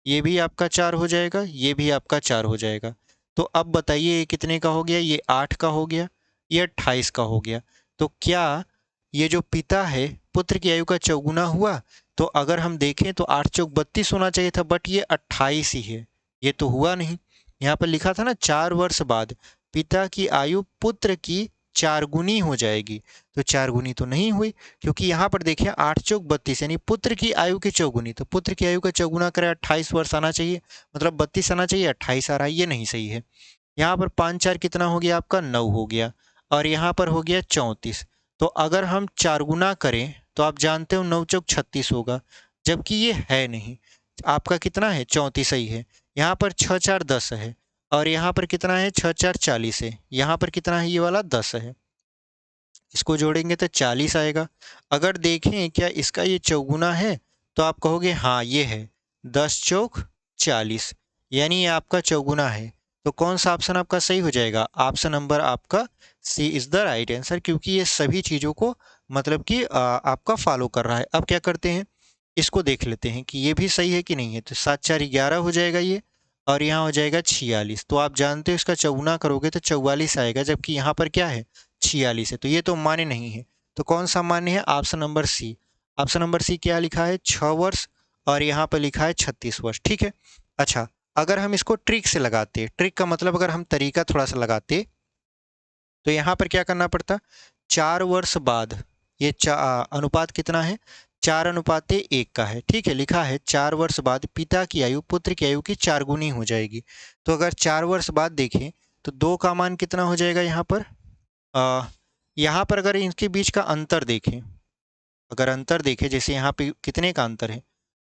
ये भी आपका 4 हो जाएगा, ये भी आपका 4 हो जाएगा। तो अब बताइए ये कितने का हो गया, ये 8 का हो गया, ये 28 का हो गया। तो क्या ये जो पिता है पुत्र की आयु का चौगुना हुआ। तो अगर हम देखें तो 8 चौक 32 होना चाहिए था, बट ये 28 ही है, ये तो हुआ नहीं। यहाँ पर लिखा था ना 4 वर्ष बाद पिता की आयु पुत्र की 4 गुनी हो जाएगी, तो 4 गुनी तो नहीं हुई, क्योंकि यहाँ पर देखिए 8 चौक 32 यानी पुत्र की आयु की चौगुनी, तो पुत्र की आयु का चौगुना करें 28 वर्ष आना चाहिए, मतलब 32 आना चाहिए, 28 आ रहा है, ये नहीं सही है। यहाँ पर 5 4 कितना हो गया आपका, 9 हो गया, और यहाँ पर हो गया 34। तो अगर हम 4 गुना करें तो आप जानते हो 9 चौक 36 होगा, जबकि ये है नहीं, आपका कितना है 34 ही है। यहाँ पर 6 4 10 है, और यहाँ पर कितना है 6 4 40 है, यहाँ पर कितना है ये वाला 10 है, इसको जोड़ेंगे तो 40 आएगा। अगर देखें क्या इसका ये चौगुना है, तो आप कहोगे हाँ ये है, 10 चौक 40, यानी ये आपका चौगुना है। तो कौन सा ऑप्शन आपका सही हो जाएगा, ऑप्शन नंबर आपका सी इज द राइट आंसर, क्योंकि ये सभी चीज़ों को मतलब कि आपका फॉलो कर रहा है। अब क्या करते हैं, इसको देख लेते हैं कि ये भी सही है कि नहीं है। तो 7 4 11 हो जाएगा ये, और यहाँ हो जाएगा 46। तो आप जानते हो इसका चौगुना करोगे तो 44 आएगा, जबकि यहाँ पर क्या है 46 है, तो ये तो मान्य नहीं है। तो कौन सा मान्य है, option number C. Option number C क्या लिखा है, 6 वर्ष, और यहाँ पर लिखा है 36 वर्ष। ठीक है, अच्छा अगर हम इसको ट्रिक से लगाते, ट्रिक का मतलब अगर हम तरीका थोड़ा सा लगाते, तो यहाँ पर क्या करना पड़ता, 4 वर्ष बाद ये अनुपात कितना है, 4:1 का है। ठीक है, लिखा है 4 वर्ष बाद पिता की आयु पुत्र की आयु की 4 गुनी हो जाएगी। तो अगर 4 वर्ष बाद देखें तो 2 का मान कितना हो जाएगा यहाँ पर, यहाँ पर अगर इनके बीच का अंतर देखें, अगर अंतर देखें जैसे यहाँ पे कितने का अंतर है,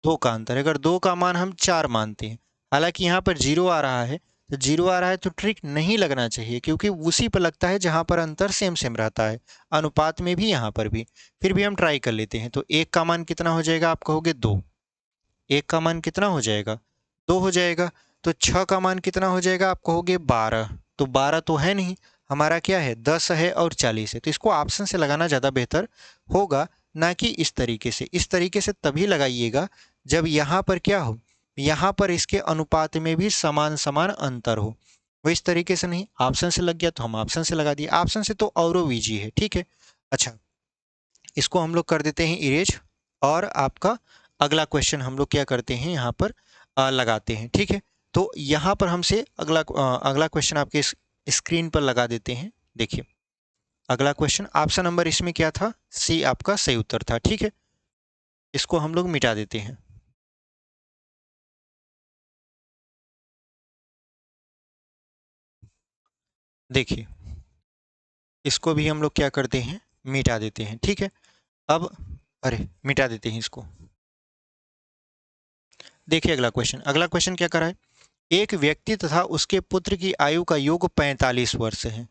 2 का अंतर है, अगर 2 का मान हम 4 मानते हैं, हालांकि यहाँ पर 0 आ रहा है, तो 0 आ रहा है तो ट्रिक नहीं लगना चाहिए, क्योंकि उसी पर लगता है जहाँ पर अंतर सेम सेम रहता है, अनुपात में भी यहाँ पर भी। फिर भी हम ट्राई कर लेते हैं। तो 1 का मान कितना हो जाएगा, आप कहोगे 2, 1 का मान कितना हो जाएगा, 2 हो जाएगा। तो 6 का मान कितना हो जाएगा, आप कहोगे 12, तो 12 तो है नहीं, हमारा क्या है 10 है और 40 है। तो इसको ऑप्शन से लगाना ज़्यादा बेहतर होगा, ना कि इस तरीके से। इस तरीके से तभी लगाइएगा जब यहाँ पर क्या हो, यहाँ पर इसके अनुपात में भी समान समान अंतर हो। वो इस तरीके से नहीं, ऑप्शन से लग गया तो हम ऑप्शन से लगा दिए। ऑप्शन से तो और इजी है, ठीक है। अच्छा, इसको हम लोग कर देते हैं इरेज, और आपका अगला क्वेश्चन हम लोग क्या करते हैं यहाँ पर लगाते हैं, ठीक है। तो यहाँ पर हमसे अगला क्वेश्चन आपके स्क्रीन पर लगा देते हैं। देखिए अगला क्वेश्चन, ऑप्शन नंबर इसमें क्या था, सी आपका सही उत्तर था, ठीक है। इसको हम लोग मिटा देते हैं। देखिए इसको भी हम लोग क्या करते हैं, मिटा देते हैं, ठीक है। अब अरे मिटा देते हैं इसको। देखिए अगला क्वेश्चन क्या करा है, एक व्यक्ति तथा उसके पुत्र की आयु का योग 45 वर्ष है।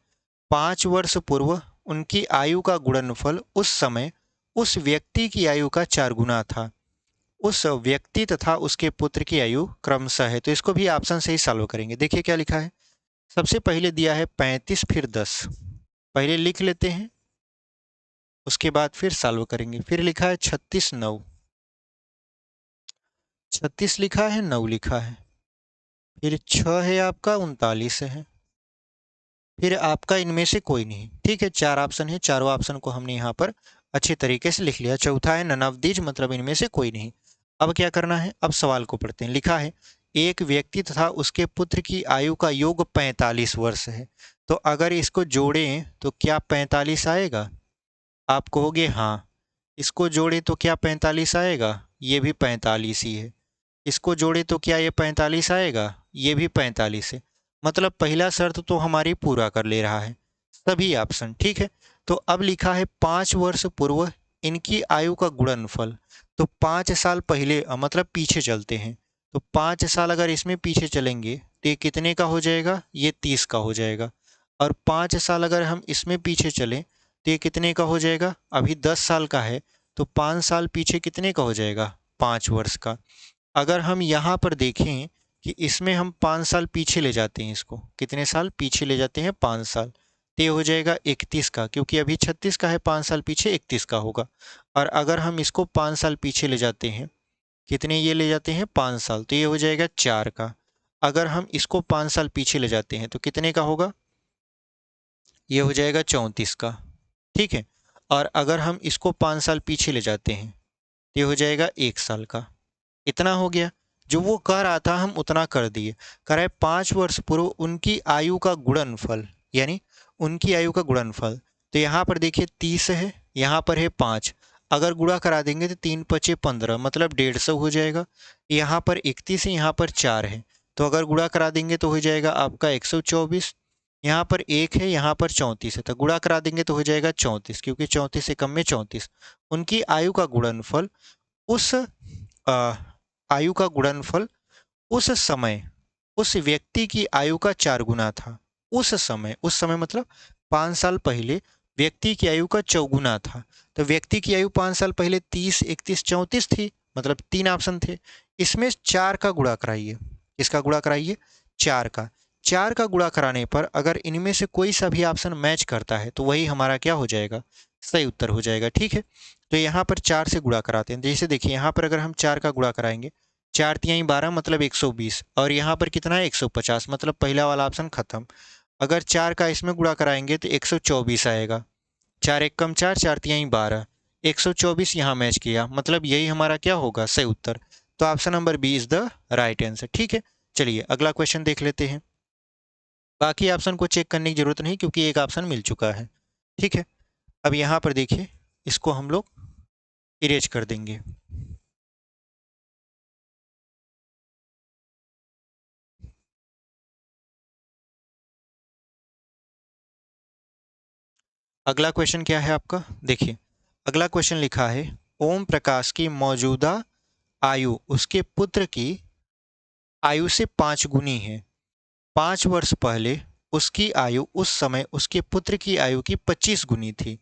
5 वर्ष पूर्व उनकी आयु का गुणनफल उस समय उस व्यक्ति की आयु का 4 गुना था। उस व्यक्ति तथा उसके पुत्र की आयु क्रमशः है। तो इसको भी ऑप्शन से ही सॉल्व करेंगे। देखिए क्या लिखा है, सबसे पहले दिया है 35 फिर 10, पहले लिख लेते हैं, उसके बाद फिर सॉल्व करेंगे। फिर लिखा है 36 9, 36 लिखा है, 9 लिखा है, फिर 6 है आपका, 39 है, फिर आपका इनमें से कोई नहीं, ठीक है। 4 ऑप्शन है, चारों ऑप्शन को हमने यहाँ पर अच्छे तरीके से लिख लिया। चौथा है नन ऑफ दीज, मतलब इनमें से कोई नहीं। अब क्या करना है, अब सवाल को पढ़ते हैं। लिखा है एक व्यक्ति तथा उसके पुत्र की आयु का योग 45 वर्ष है। तो अगर इसको जोड़ें तो क्या 45 आएगा? आप कहोगे हाँ। इसको जोड़े तो क्या 45 आएगा? ये भी 45 ही है। इसको जोड़े तो क्या ये 45 आएगा? ये भी 45 है। मतलब पहला शर्त तो हमारी पूरा कर ले रहा है सभी ऑप्शन, ठीक है। तो अब लिखा है 5 वर्ष पूर्व इनकी आयु का गुणनफल। तो 5 साल पहले मतलब पीछे चलते हैं। तो 5 साल अगर इसमें पीछे चलेंगे तो ये कितने का हो जाएगा? ये 30 का हो जाएगा। और 5 साल अगर हम इसमें पीछे चलें तो ये कितने का हो जाएगा? अभी 10 साल का है, तो 5 साल पीछे कितने का हो जाएगा? 5 वर्ष का। अगर हम यहाँ पर देखें कि इसमें हम 5 साल पीछे ले जाते हैं, इसको कितने साल पीछे ले जाते हैं? 5 साल। तो ये हो जाएगा 31 का, क्योंकि अभी 36 का है, 5 साल पीछे 31 का होगा। और अगर हम इसको 5 साल पीछे ले जाते हैं, कितने ये ले जाते हैं? 5 साल, तो ये हो जाएगा 4 का। अगर हम इसको 5 साल पीछे ले जाते हैं तो कितने का होगा? ये हो जाएगा 34 का, ठीक है। और अगर हम इसको 5 साल पीछे ले जाते हैं तो ये हो जाएगा 1 साल का। इतना हो गया। जो वो कह रहा था हम उतना कर दिए। कह रहा है 5 वर्ष पूर्व उनकी आयु का गुणनफल, यानी उनकी आयु का गुणनफल। तो यहाँ पर देखिए 30 है, यहाँ पर है 5। अगर गुणा करा देंगे तो 3 पचे 15, मतलब 150 हो जाएगा। यहाँ पर 31 है, यहाँ पर 4 है, तो अगर गुणा करा देंगे तो हो जाएगा आपका 124। यहाँ पर 1 है, यहाँ पर 34 है, तो गुणा करा देंगे तो हो जाएगा 34, क्योंकि 34 से कम में 34। उनकी आयु का गुणनफल उस आयु का गुणनफल उस समय उस व्यक्ति की आयु का 4 गुना था। उस समय मतलब 5 साल पहले व्यक्ति की आयु का चौगुना था। तो व्यक्ति की आयु 5 साल पहले 30, 31, 34 थी, मतलब 3 ऑप्शन थे। इसमें 4 का गुणा कराइए। इसका गुणा कराइए 4 का। 4 का गुणा कराने पर अगर इनमें से कोई सा भी ऑप्शन मैच करता है तो वही हमारा क्या हो जाएगा? सही उत्तर हो जाएगा, ठीक है। तो यहाँ पर 4 से गुणा कराते हैं। जैसे देखिए यहाँ पर अगर हम 4 का गुणा कराएंगे, 4 तिहाई 12 मतलब 120, और यहाँ पर कितना है? 150, मतलब पहला वाला ऑप्शन खत्म। अगर 4 का इसमें गुणा कराएंगे तो 124 आएगा। 4 एक कम 4, 4 तिहाई 12, 124 यहाँ मैच किया, मतलब यही हमारा क्या होगा? सही उत्तर। तो option number B is the right answer, ठीक है। चलिए अगला क्वेश्चन देख लेते हैं। बाकी ऑप्शन को चेक करने की जरूरत नहीं, क्योंकि एक ऑप्शन मिल चुका है, ठीक है। अब यहाँ पर देखिए, इसको हम लोग इरेज कर देंगे। अगला क्वेश्चन क्या है आपका? देखिए अगला क्वेश्चन लिखा है ओम प्रकाश की मौजूदा आयु उसके पुत्र की आयु से 5 गुनी है। 5 वर्ष पहले उसकी आयु उस समय उसके पुत्र की आयु की 25 गुनी थी।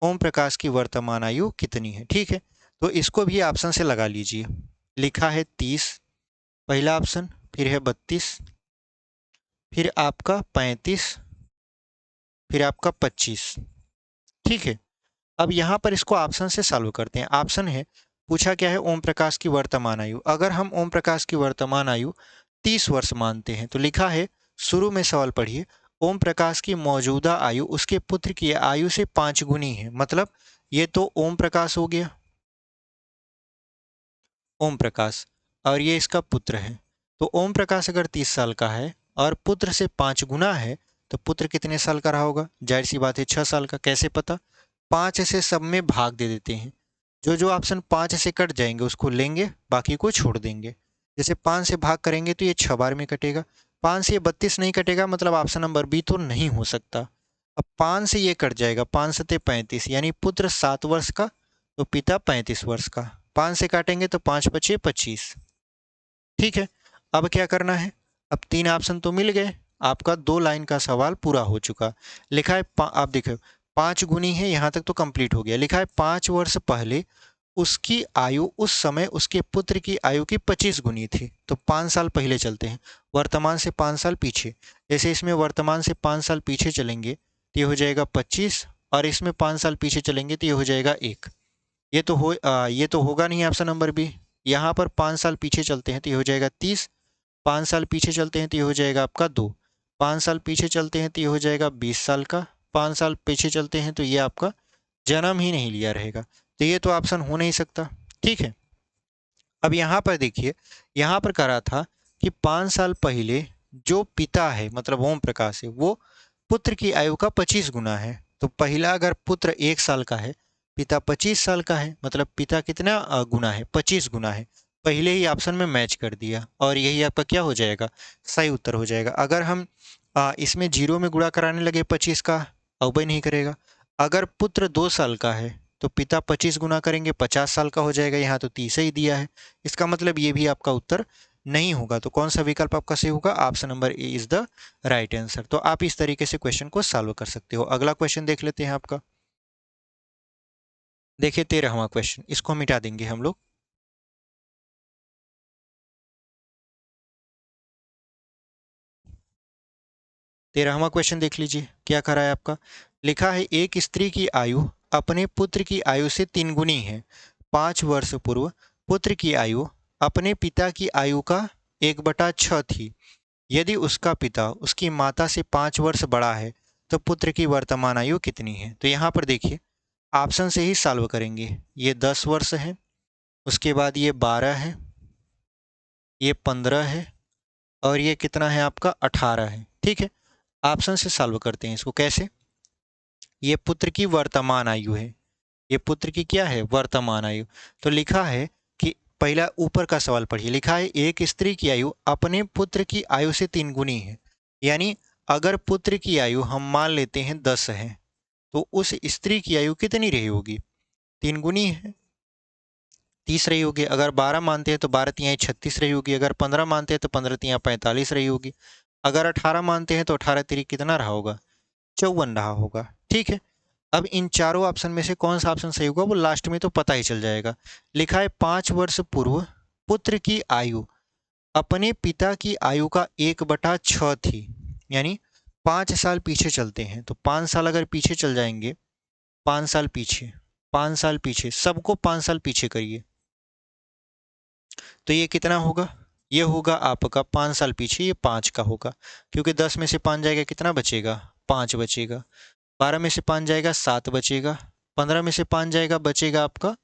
ओम प्रकाश की वर्तमान आयु कितनी है? ठीक है, तो इसको भी ऑप्शन से लगा लीजिए। लिखा है 30 पहला ऑप्शन, फिर है 32, फिर आपका 35, फिर आपका 25। ठीक है, अब यहाँ पर इसको ऑप्शन से सॉल्व करते हैं। ऑप्शन है, पूछा क्या है, ओम प्रकाश की वर्तमान आयु। अगर हम ओम प्रकाश की वर्तमान आयु 30 वर्ष मानते हैं तो लिखा है, शुरू में सवाल पढ़िए, ओम प्रकाश की मौजूदा आयु उसके पुत्र की आयु से 5 गुनी है। मतलब ये तो ओम प्रकाश हो गया, ओम प्रकाश, और ये इसका पुत्र है। तो ओम प्रकाश अगर 30 साल का है और पुत्र से 5 गुना है, तो पुत्र कितने साल का रहा होगा? जाहिर सी बात है 6 साल का। कैसे पता? 5 से सब में भाग दे देते हैं। जो जो ऑप्शन 5 से कट जाएंगे उसको लेंगे, बाकी को छोड़ देंगे। जैसे 5 से भाग करेंगे तो ये 6 बार में कटेगा। 5 से ये 32 नहीं कटेगा, मतलब ऑप्शन नंबर बी तो नहीं हो सकता। अब 5 से ये कट जाएगा, 5 सते 35, यानी पुत्र 7 वर्ष का तो पिता 35 वर्ष का। 5 से काटेंगे तो 5 बचे 25। ठीक है, अब क्या करना है? अब 3 ऑप्शन तो मिल गए, आपका 2 लाइन का सवाल पूरा हो चुका। लिखा है आप देखो 5 गुनी है, यहाँ तक तो कंप्लीट हो गया। लिखा है 5 वर्ष पहले उसकी आयु उस समय उसके पुत्र की आयु की 25 गुनी थी। तो 5 साल पहले चलते हैं, वर्तमान से 5 साल पीछे। जैसे इसमें वर्तमान से 5 साल पीछे चलेंगे तो ये हो जाएगा 25, और इसमें 5 साल पीछे चलेंगे तो ये हो जाएगा 1। ये तो होगा नहीं ऑप्शन नंबर बी। यहाँ पर 5 साल पीछे चलते हैं तो ये हो जाएगा 30, 5 साल पीछे चलते हैं तो ये हो जाएगा आपका 2, 5 साल पीछे चलते हैं तो ये हो जाएगा 20 साल का, 5 साल पीछे चलते हैं तो ये आपका जन्म ही नहीं लिया रहेगा। तो ये तो ऑप्शन हो नहीं सकता। ठीक है, अब यहाँ पर देखिए, यहाँ पर कहा था कि 5 साल पहले जो पिता है, मतलब ओम प्रकाश है, वो पुत्र की आयु का 25 गुना है। तो पहला अगर पुत्र 1 साल का है, पिता 25 साल का है, मतलब पिता कितना गुना है? 25 गुना है। पहले ही ऑप्शन में मैच कर दिया, और यही आपका क्या हो जाएगा? सही उत्तर हो जाएगा। अगर हम इसमें जीरो में गुणा कराने लगे 25 का, अब भी नहीं करेगा। अगर पुत्र 2 साल का है तो पिता 25 गुना करेंगे 50 साल का हो जाएगा। यहाँ तो 30 ही दिया है, इसका मतलब ये भी आपका उत्तर नहीं होगा। तो कौन सा विकल्प आपका सही होगा? Option number A is the right answer. तो आप इस तरीके से क्वेश्चन को सॉल्व कर सकते हो। अगला क्वेश्चन देख लेते हैं आपका। देखिए 13वां क्वेश्चन, इसको मिटा देंगे हम लोग। 13वां क्वेश्चन देख लीजिए, क्या कह रहा है आपका। लिखा है, एक स्त्री की आयु अपने पुत्र की आयु से 3 गुनी है। 5 वर्ष पूर्व पुत्र की आयु अपने पिता की आयु का 1/6 थी। यदि उसका पिता उसकी माता से 5 वर्ष बड़ा है तो पुत्र की वर्तमान आयु कितनी है? तो यहाँ पर देखिए, ऑप्शन से ही सॉल्व करेंगे। ये 10 वर्ष है, उसके बाद ये 12 है, ये 15 है, और ये कितना है आपका? 18 है। ठीक है, ऑप्शन से सॉल्व करते हैं इसको। कैसे? ये पुत्र की वर्तमान आयु है, ये पुत्र की क्या है? वर्तमान आयु। तो लिखा है कि पहला ऊपर का सवाल पढ़िए। लिखा है, एक स्त्री की आयु अपने पुत्र की आयु से 3 गुनी है। यानी अगर पुत्र की आयु हम मान लेते हैं 10 है, तो उस स्त्री की आयु कितनी रही होगी? 3 गुनी है, 30 रही होगी। अगर 12 मानते हैं तो 12 तिहाई 36 रही होगी। अगर 15 मानते हैं तो 15 तिहाई 45 रही होगी। अगर 18 मानते हैं तो 18 तिरी कितना रहा होगा? 54 रहा होगा। ठीक है, अब इन चारों ऑप्शन में से कौन सा ऑप्शन सही होगा वो लास्ट में तो पता ही चल जाएगा। लिखा है, 5 वर्ष पूर्व पुत्र की आयु अपने पिता की आयु का 1/6 थी। यानी 5 साल पीछे चलते हैं, तो 5 साल अगर पीछे चल जाएंगे, 5 साल पीछे, 5 साल पीछे, सबको 5 साल पीछे करिए, तो ये कितना होगा? ये होगा आपका 5 साल पीछे, ये 5 का होगा, क्योंकि 10 में से 5 जाएगा, कितना बचेगा? 5 बचेगा। 12 में से 5 जाएगा, 7 बचेगा। 15 में से 5 जाएगा, बचेगा आपका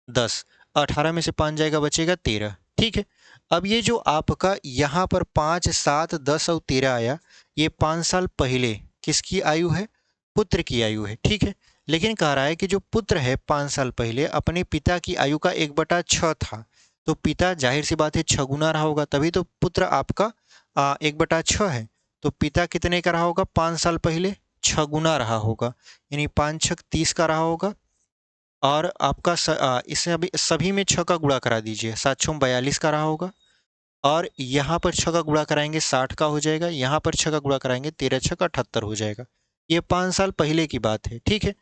10। 18 में से 5 जाएगा, बचेगा 13। ठीक है, अब ये जो आपका यहाँ पर 5, 7, 10 और 13 आया, ये 5 साल पहले किसकी आयु है? पुत्र की आयु है। ठीक है, लेकिन कह रहा है कि जो पुत्र है 5 साल पहले अपने पिता की आयु का 1/6 था, तो पिता जाहिर सी बात है 6 गुना रहा होगा, तभी तो पुत्र आपका 1/6 है। तो पिता कितने का रहा होगा 5 साल पहले? 6 गुना रहा होगा, यानी 5 छक 30 का रहा होगा। और आपका इससे अभी सभी में 6 का गुणा करा दीजिए, 7 छः 42 का रहा होगा। और यहाँ पर 6 का गुणा कराएंगे 60 का हो जाएगा, यहाँ पर 6 का गुणा कराएंगे 13 छक 78 हो जाएगा। ये 5 साल पहले की बात है। ठीक है,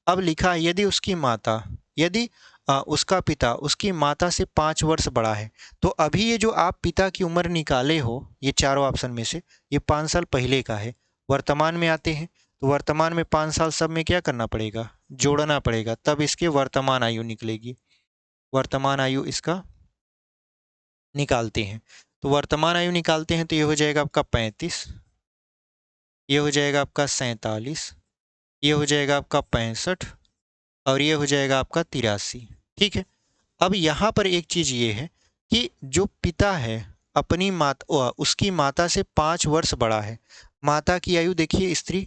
अब लिखा है, यदि उसकी माता, यदि उसका पिता उसकी माता से 5 वर्ष बड़ा है, तो अभी ये जो आप पिता की उम्र निकाले हो, ये चारों ऑप्शन में से, ये 5 साल पहले का है। वर्तमान में आते हैं, तो वर्तमान में 5 साल सब में क्या करना पड़ेगा, जोड़ना पड़ेगा, तब इसके वर्तमान आयु निकलेगी। वर्तमान आयु इसका निकालते हैं, तो वर्तमान आयु निकालते हैं तो ये हो जाएगा आपका 35, ये हो जाएगा आपका 47, ये हो जाएगा आपका 65 और ये हो जाएगा आपका 83। ठीक है। अब यहाँ पर एक चीज ये है कि जो पिता है अपनी माता, उसकी माता से 5 वर्ष बड़ा है। माता की आयु देखिए, स्त्री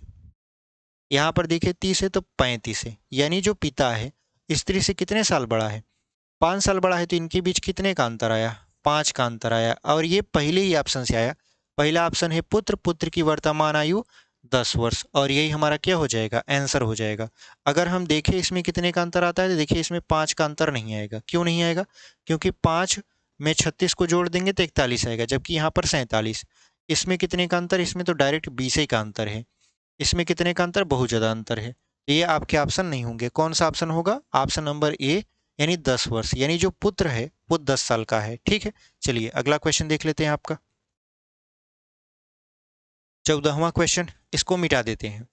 यहाँ पर देखिए 30 है तो 35 है, यानी जो पिता है स्त्री से कितने साल बड़ा है, 5 साल बड़ा है। तो इनके बीच कितने का अंतर आया, 5 का अंतर आया। और ये पहले ही ऑप्शन से आया। पहला ऑप्शन है पुत्र, पुत्र की वर्तमान आयु 10 वर्ष, और यही हमारा क्या हो जाएगा, आंसर हो जाएगा। अगर हम देखें इसमें कितने का अंतर आता है, तो देखिए इसमें 5 का अंतर नहीं आएगा। क्यों नहीं आएगा, क्योंकि 5 में 36 को जोड़ देंगे तो 41 आएगा, जबकि यहाँ पर 47। इसमें कितने का अंतर, इसमें तो डायरेक्ट 20 ही का अंतर है। इसमें कितने का अंतर, बहुत ज़्यादा अंतर है। ये आपके ऑप्शन नहीं होंगे। कौन सा ऑप्शन होगा, ऑप्शन नंबर ए, यानी 10 वर्ष, यानी जो पुत्र है वो 10 साल का है। ठीक है, चलिए अगला क्वेश्चन देख लेते हैं आपका 14वां क्वेश्चन। इसको मिटा देते हैं।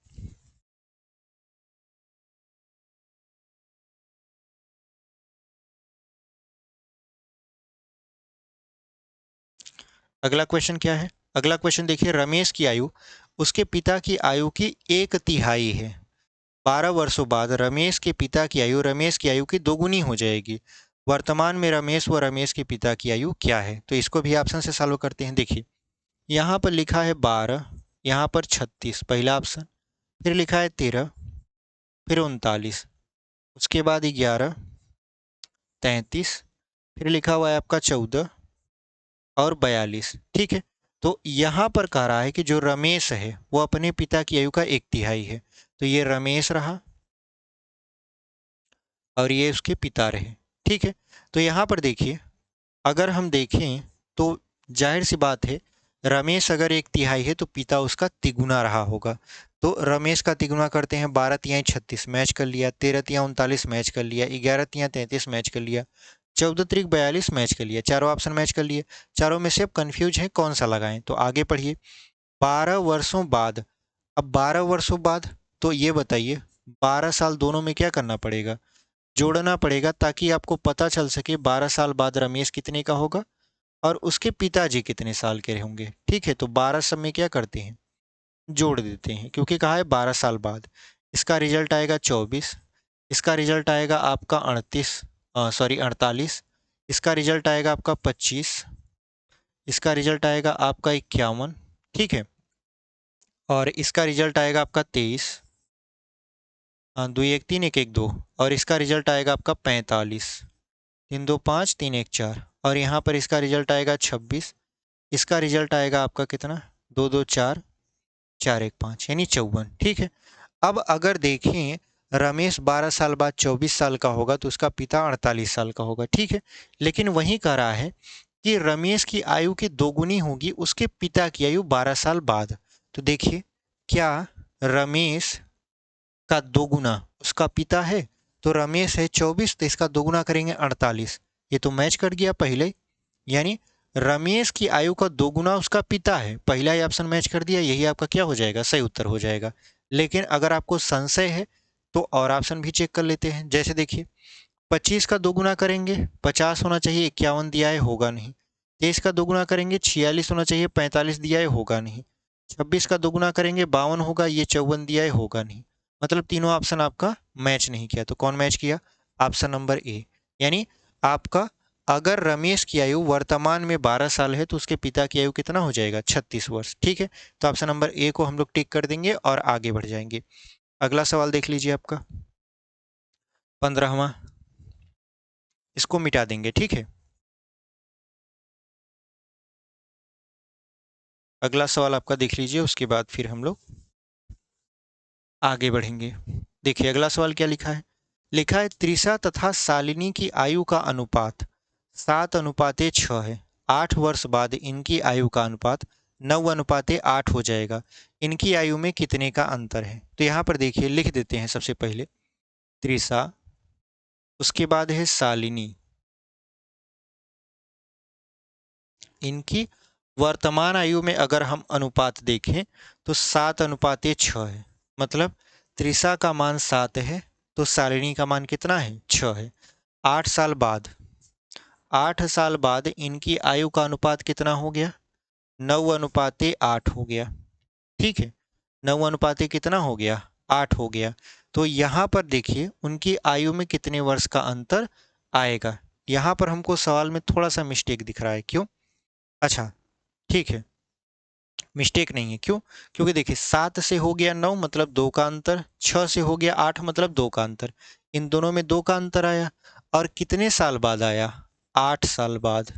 अगला क्वेश्चन क्या है, अगला क्वेश्चन देखिए, रमेश की आयु उसके पिता की आयु की 1/3 है। 12 वर्षों बाद रमेश के पिता की आयु रमेश की आयु की दोगुनी हो जाएगी। वर्तमान में रमेश व रमेश के पिता की आयु क्या है। तो इसको भी ऑप्शन से सॉल्व करते हैं। देखिए यहाँ पर लिखा है 12, यहाँ पर 36 पहला ऑप्शन, फिर लिखा है 13, फिर 39, उसके बाद 11, 33, फिर लिखा हुआ है आपका 14 और 42। ठीक है। तो यहाँ पर कह रहा है कि जो रमेश है वो अपने पिता की आयु का 1/3 है। तो ये रमेश रहा और ये उसके पिता रहे। ठीक है। तो यहाँ पर देखिए, अगर हम देखें तो जाहिर सी बात है, रमेश अगर 1/3 है तो पिता उसका तिगुना रहा होगा। तो रमेश का तिगुना करते हैं, 12 × 36 मैच कर लिया, 13 × 39 मैच कर लिया, 11 × 33 मैच कर लिया, 14 × 42 मैच कर लिया, चारों ऑप्शन मैच कर लिए। चारों में से अब कंफ्यूज है कौन सा लगाएं, तो आगे पढ़िए। 12 वर्षों बाद, अब 12 वर्षों बाद, तो ये बताइए 12 साल दोनों में क्या करना पड़ेगा, जोड़ना पड़ेगा, ताकि आपको पता चल सके 12 साल बाद रमेश कितने का होगा और उसके पिताजी कितने साल के होंगे। ठीक है। तो 12 सब में क्या करते हैं, जोड़ देते हैं, क्योंकि कहा है 12 साल बाद। इसका रिजल्ट आएगा 24, इसका रिजल्ट आएगा आपका 48, इसका रिजल्ट आएगा आपका 25, इसका रिजल्ट आएगा आपका 51। ठीक है। और इसका रिजल्ट आएगा आपका 23, 2 1 3 1 1 2, और इसका रिजल्ट आएगा आपका 45, 3 2 5 3 1 4, और यहाँ पर इसका रिजल्ट आएगा 26, इसका रिजल्ट आएगा आपका कितना, 2 2 4 4 1 5, यानी 54। ठीक है। अब अगर देखें रमेश 12 साल बाद 24 साल का होगा तो उसका पिता 48 साल का होगा। ठीक है। लेकिन वहीं कह रहा है कि रमेश की आयु की दोगुनी होगी उसके पिता की आयु 12 साल बाद। तो देखिए, क्या रमेश का दोगुना उसका पिता है, तो रमेश है 24, तो इसका दोगुना करेंगे 48। ये तो मैच कर गया पहले, यानी रमेश की आयु का दोगुना उसका पिता है, पहला ही ऑप्शन मैच कर दिया, यही आपका क्या हो जाएगा, सही उत्तर हो जाएगा। लेकिन अगर आपको संशय है तो और ऑप्शन भी चेक कर लेते हैं। जैसे देखिए 25 का दोगुना करेंगे 50 होना चाहिए, 51 दिया है, होगा नहीं। 23 का दोगुना करेंगे 46 होना चाहिए, 45 दिया है, होगा नहीं। 26 का दोगुना करेंगे 52 होगा, ये 54 दिया है, होगा नहीं। मतलब तीनों ऑप्शन आपका मैच नहीं किया। तो कौन मैच किया, ऑप्शन नंबर ए। यानी आपका, अगर रमेश की आयु वर्तमान में 12 साल है तो उसके पिता की आयु कितना हो जाएगा, 36 वर्ष। ठीक है। तो ऑप्शन नंबर ए को हम लोग टिक कर देंगे और आगे बढ़ जाएंगे। अगला सवाल देख लीजिए आपका 15वां, इसको मिटा देंगे। ठीक है। अगला सवाल आपका देख लीजिए, उसके बाद फिर हम लोग आगे बढ़ेंगे। देखिए अगला सवाल क्या लिखा है, लिखा है त्रिषा तथा शालिनी की आयु का अनुपात 7:6 है। 8 वर्ष बाद इनकी आयु का अनुपात 9:8 हो जाएगा। इनकी आयु में कितने का अंतर है। तो यहाँ पर देखिए लिख देते हैं सबसे पहले त्रिषा, उसके बाद है शालिनी, इनकी वर्तमान आयु में अगर हम अनुपात देखें तो 7:6 है। मतलब त्रिशा का मान 7 है तो शालिनी का मान कितना है, 6 है। 8 साल बाद, 8 साल बाद इनकी आयु का अनुपात कितना हो गया, 9:8 हो गया। ठीक है, 9:8 कितना हो गया, 8 हो गया। तो यहाँ पर देखिए उनकी आयु में कितने वर्ष का अंतर आएगा। यहाँ पर हमको सवाल में थोड़ा सा मिस्टेक दिख रहा है, क्यों? अच्छा, ठीक है, मिस्टेक नहीं है, क्यों? क्योंकि देखिए 7 से हो गया 9 मतलब 2 का अंतर, 6 से हो गया 8 मतलब 2 का अंतर, इन दोनों में 2 का अंतर आया। और कितने साल बाद आया, 8 साल बाद।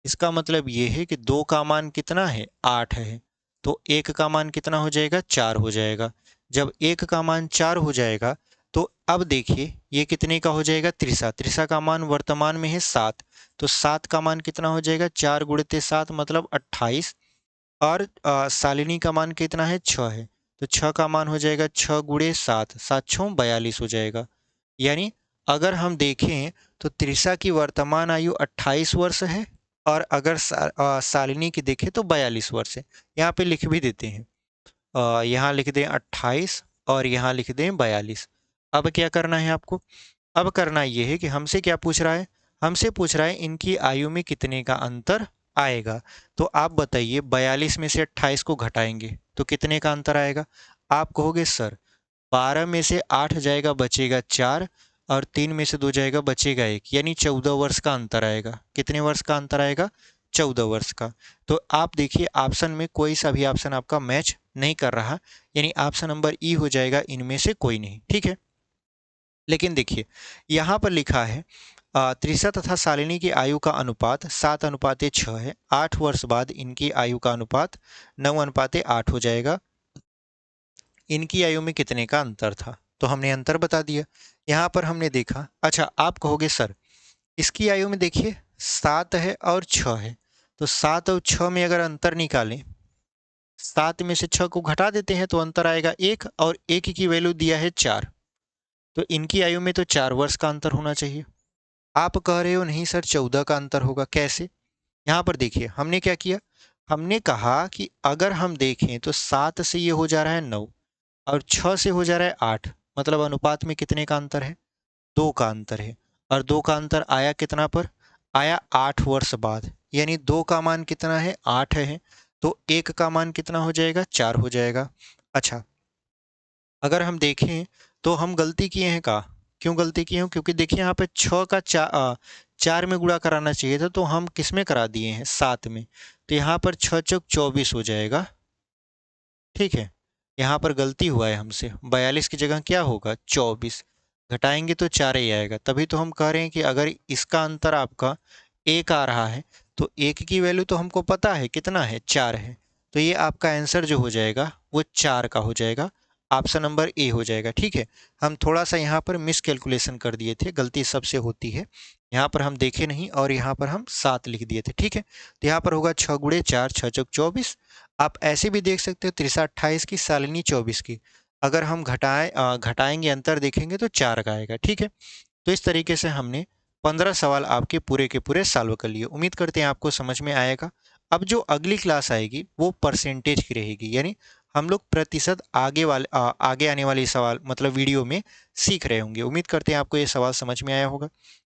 इसका मतलब ये है कि 2 का मान कितना है, 8 है। तो 1 का मान कितना हो जाएगा, 4 हो जाएगा। जब 1 का मान 4 हो जाएगा तो अब देखिए ये कितने का हो जाएगा, त्रिशा। त्रिशा का मान वर्तमान में है 7, तो 7 का मान कितना हो जाएगा, 4 गुणित 7 मतलब 28। और शालिनी का मान कितना है, 6 है। तो 6 का मान हो जाएगा 6 गुणे 7, 7 छः 42 हो जाएगा। यानी अगर हम देखें तो त्रिशा की वर्तमान आयु 28 वर्ष है और अगर शालिनी की देखें तो 42 वर्ष है। यहाँ पे लिख भी देते हैं, यहाँ लिख दें 28 और यहाँ लिख दें 42। अब क्या करना है आपको, अब करना ये है कि हमसे क्या पूछ रहा है, हमसे पूछ रहा है इनकी आयु में कितने का अंतर आएगा। तो आप बताइए 42 में से 28 को घटाएंगे तो कितने का अंतर आएगा। आप कहोगे सर 12 में से 8 जाएगा बचेगा 4 और 3 में से 2 जाएगा बचेगा 1, यानी 14 वर्ष का अंतर आएगा। कितने वर्ष का अंतर आएगा, 14 वर्ष का। तो आप देखिए ऑप्शन में कोई सा भी ऑप्शन आपका मैच नहीं कर रहा, यानी ऑप्शन नंबर ई हो जाएगा इनमें से कोई नहीं। ठीक है, लेकिन देखिए यहाँ पर लिखा है त्रिशा तथा शालिनी की आयु का अनुपात 7:6 है। 8 वर्ष बाद इनकी आयु का अनुपात 9:8 हो जाएगा। इनकी आयु में कितने का अंतर था, तो हमने अंतर बता दिया। यहाँ पर हमने देखा, अच्छा आप कहोगे सर इसकी आयु में देखिए 7 है और 6 है, तो 7 और 6 में अगर अंतर निकालें, 7 में से 6 को घटा देते हैं तो अंतर आएगा 1 और 1 की वैल्यू दिया है 4, तो इनकी आयु में तो 4 वर्ष का अंतर होना चाहिए। आप कह रहे हो नहीं सर 14 का अंतर होगा, कैसे? यहाँ पर देखिए हमने क्या किया, हमने कहा कि अगर हम देखें तो 7 से ये हो जा रहा है 9 और 6 से हो जा रहा है 8, मतलब अनुपात में कितने का अंतर है, 2 का अंतर है। और 2 का अंतर आया कितना पर, आया 8 वर्ष बाद, यानी 2 का मान कितना है, 8 है। तो 1 का मान कितना हो जाएगा, 4 हो जाएगा। अच्छा, अगर हम देखें तो हम गलती किए हैं का, क्यों गलती किए हैं, क्योंकि देखिए यहाँ पे 6 का 4 में गुणा कराना चाहिए था, तो हम किस में करा दिए हैं, 7 में। तो यहाँ पर 6 चौक 24 हो जाएगा। ठीक है, यहाँ पर गलती हुआ है हमसे, 42 की जगह क्या होगा, 24। घटाएंगे तो 4 ही आएगा, तभी तो हम कह रहे हैं कि अगर इसका अंतर आपका 1 आ रहा है तो 1 की वैल्यू तो हमको पता है कितना है, 4 है। तो ये आपका आंसर जो हो जाएगा वो 4 का हो जाएगा, ऑप्शन नंबर ए हो जाएगा। ठीक है, हम थोड़ा सा यहाँ पर मिस कैलकुलेशन कर दिए थे, गलती सबसे होती है। यहाँ पर हम देखे नहीं और यहाँ पर हम 7 लिख दिए थे। ठीक है, तो यहाँ पर होगा 6 गुणे 4, 6 चौक 24। आप ऐसे भी देख सकते हो त्रिशा 28 की, शालिनी 24 की। अगर हम घटाएंगे अंतर देखेंगे तो 4 का आएगा। ठीक है, तो इस तरीके से हमने 15 सवाल आपके पूरे के पूरे सॉल्व कर लिए। उम्मीद करते हैं आपको समझ में आएगा। अब जो अगली क्लास आएगी वो परसेंटेज की रहेगी, यानी हम लोग प्रतिशत आगे आने वाले सवाल मतलब वीडियो में सीख रहे होंगे। उम्मीद करते हैं आपको ये सवाल समझ में आया होगा,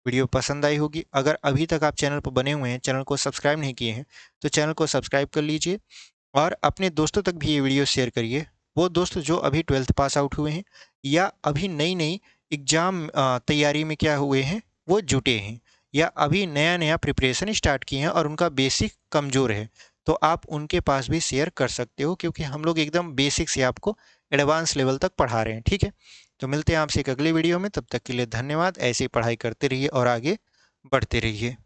वीडियो पसंद आई होगी। अगर अभी तक आप चैनल पर बने हुए हैं, चैनल को सब्सक्राइब नहीं किए हैं, तो चैनल को सब्सक्राइब कर लीजिए और अपने दोस्तों तक भी ये वीडियो शेयर करिए। वो दोस्त जो अभी 12th पास आउट हुए हैं या अभी नई नई एग्ज़ाम तैयारी में क्या हुए हैं, वो जुटे हैं, या अभी नया नया प्रिपरेशन स्टार्ट किए हैं और उनका बेसिक कमज़ोर है, तो आप उनके पास भी शेयर कर सकते हो, क्योंकि हम लोग एकदम बेसिक से आपको एडवांस लेवल तक पढ़ा रहे हैं। ठीक है, तो मिलते हैं आपसे एक अगली वीडियो में, तब तक के लिए धन्यवाद। ऐसे ही पढ़ाई करते रहिए और आगे बढ़ते रहिए।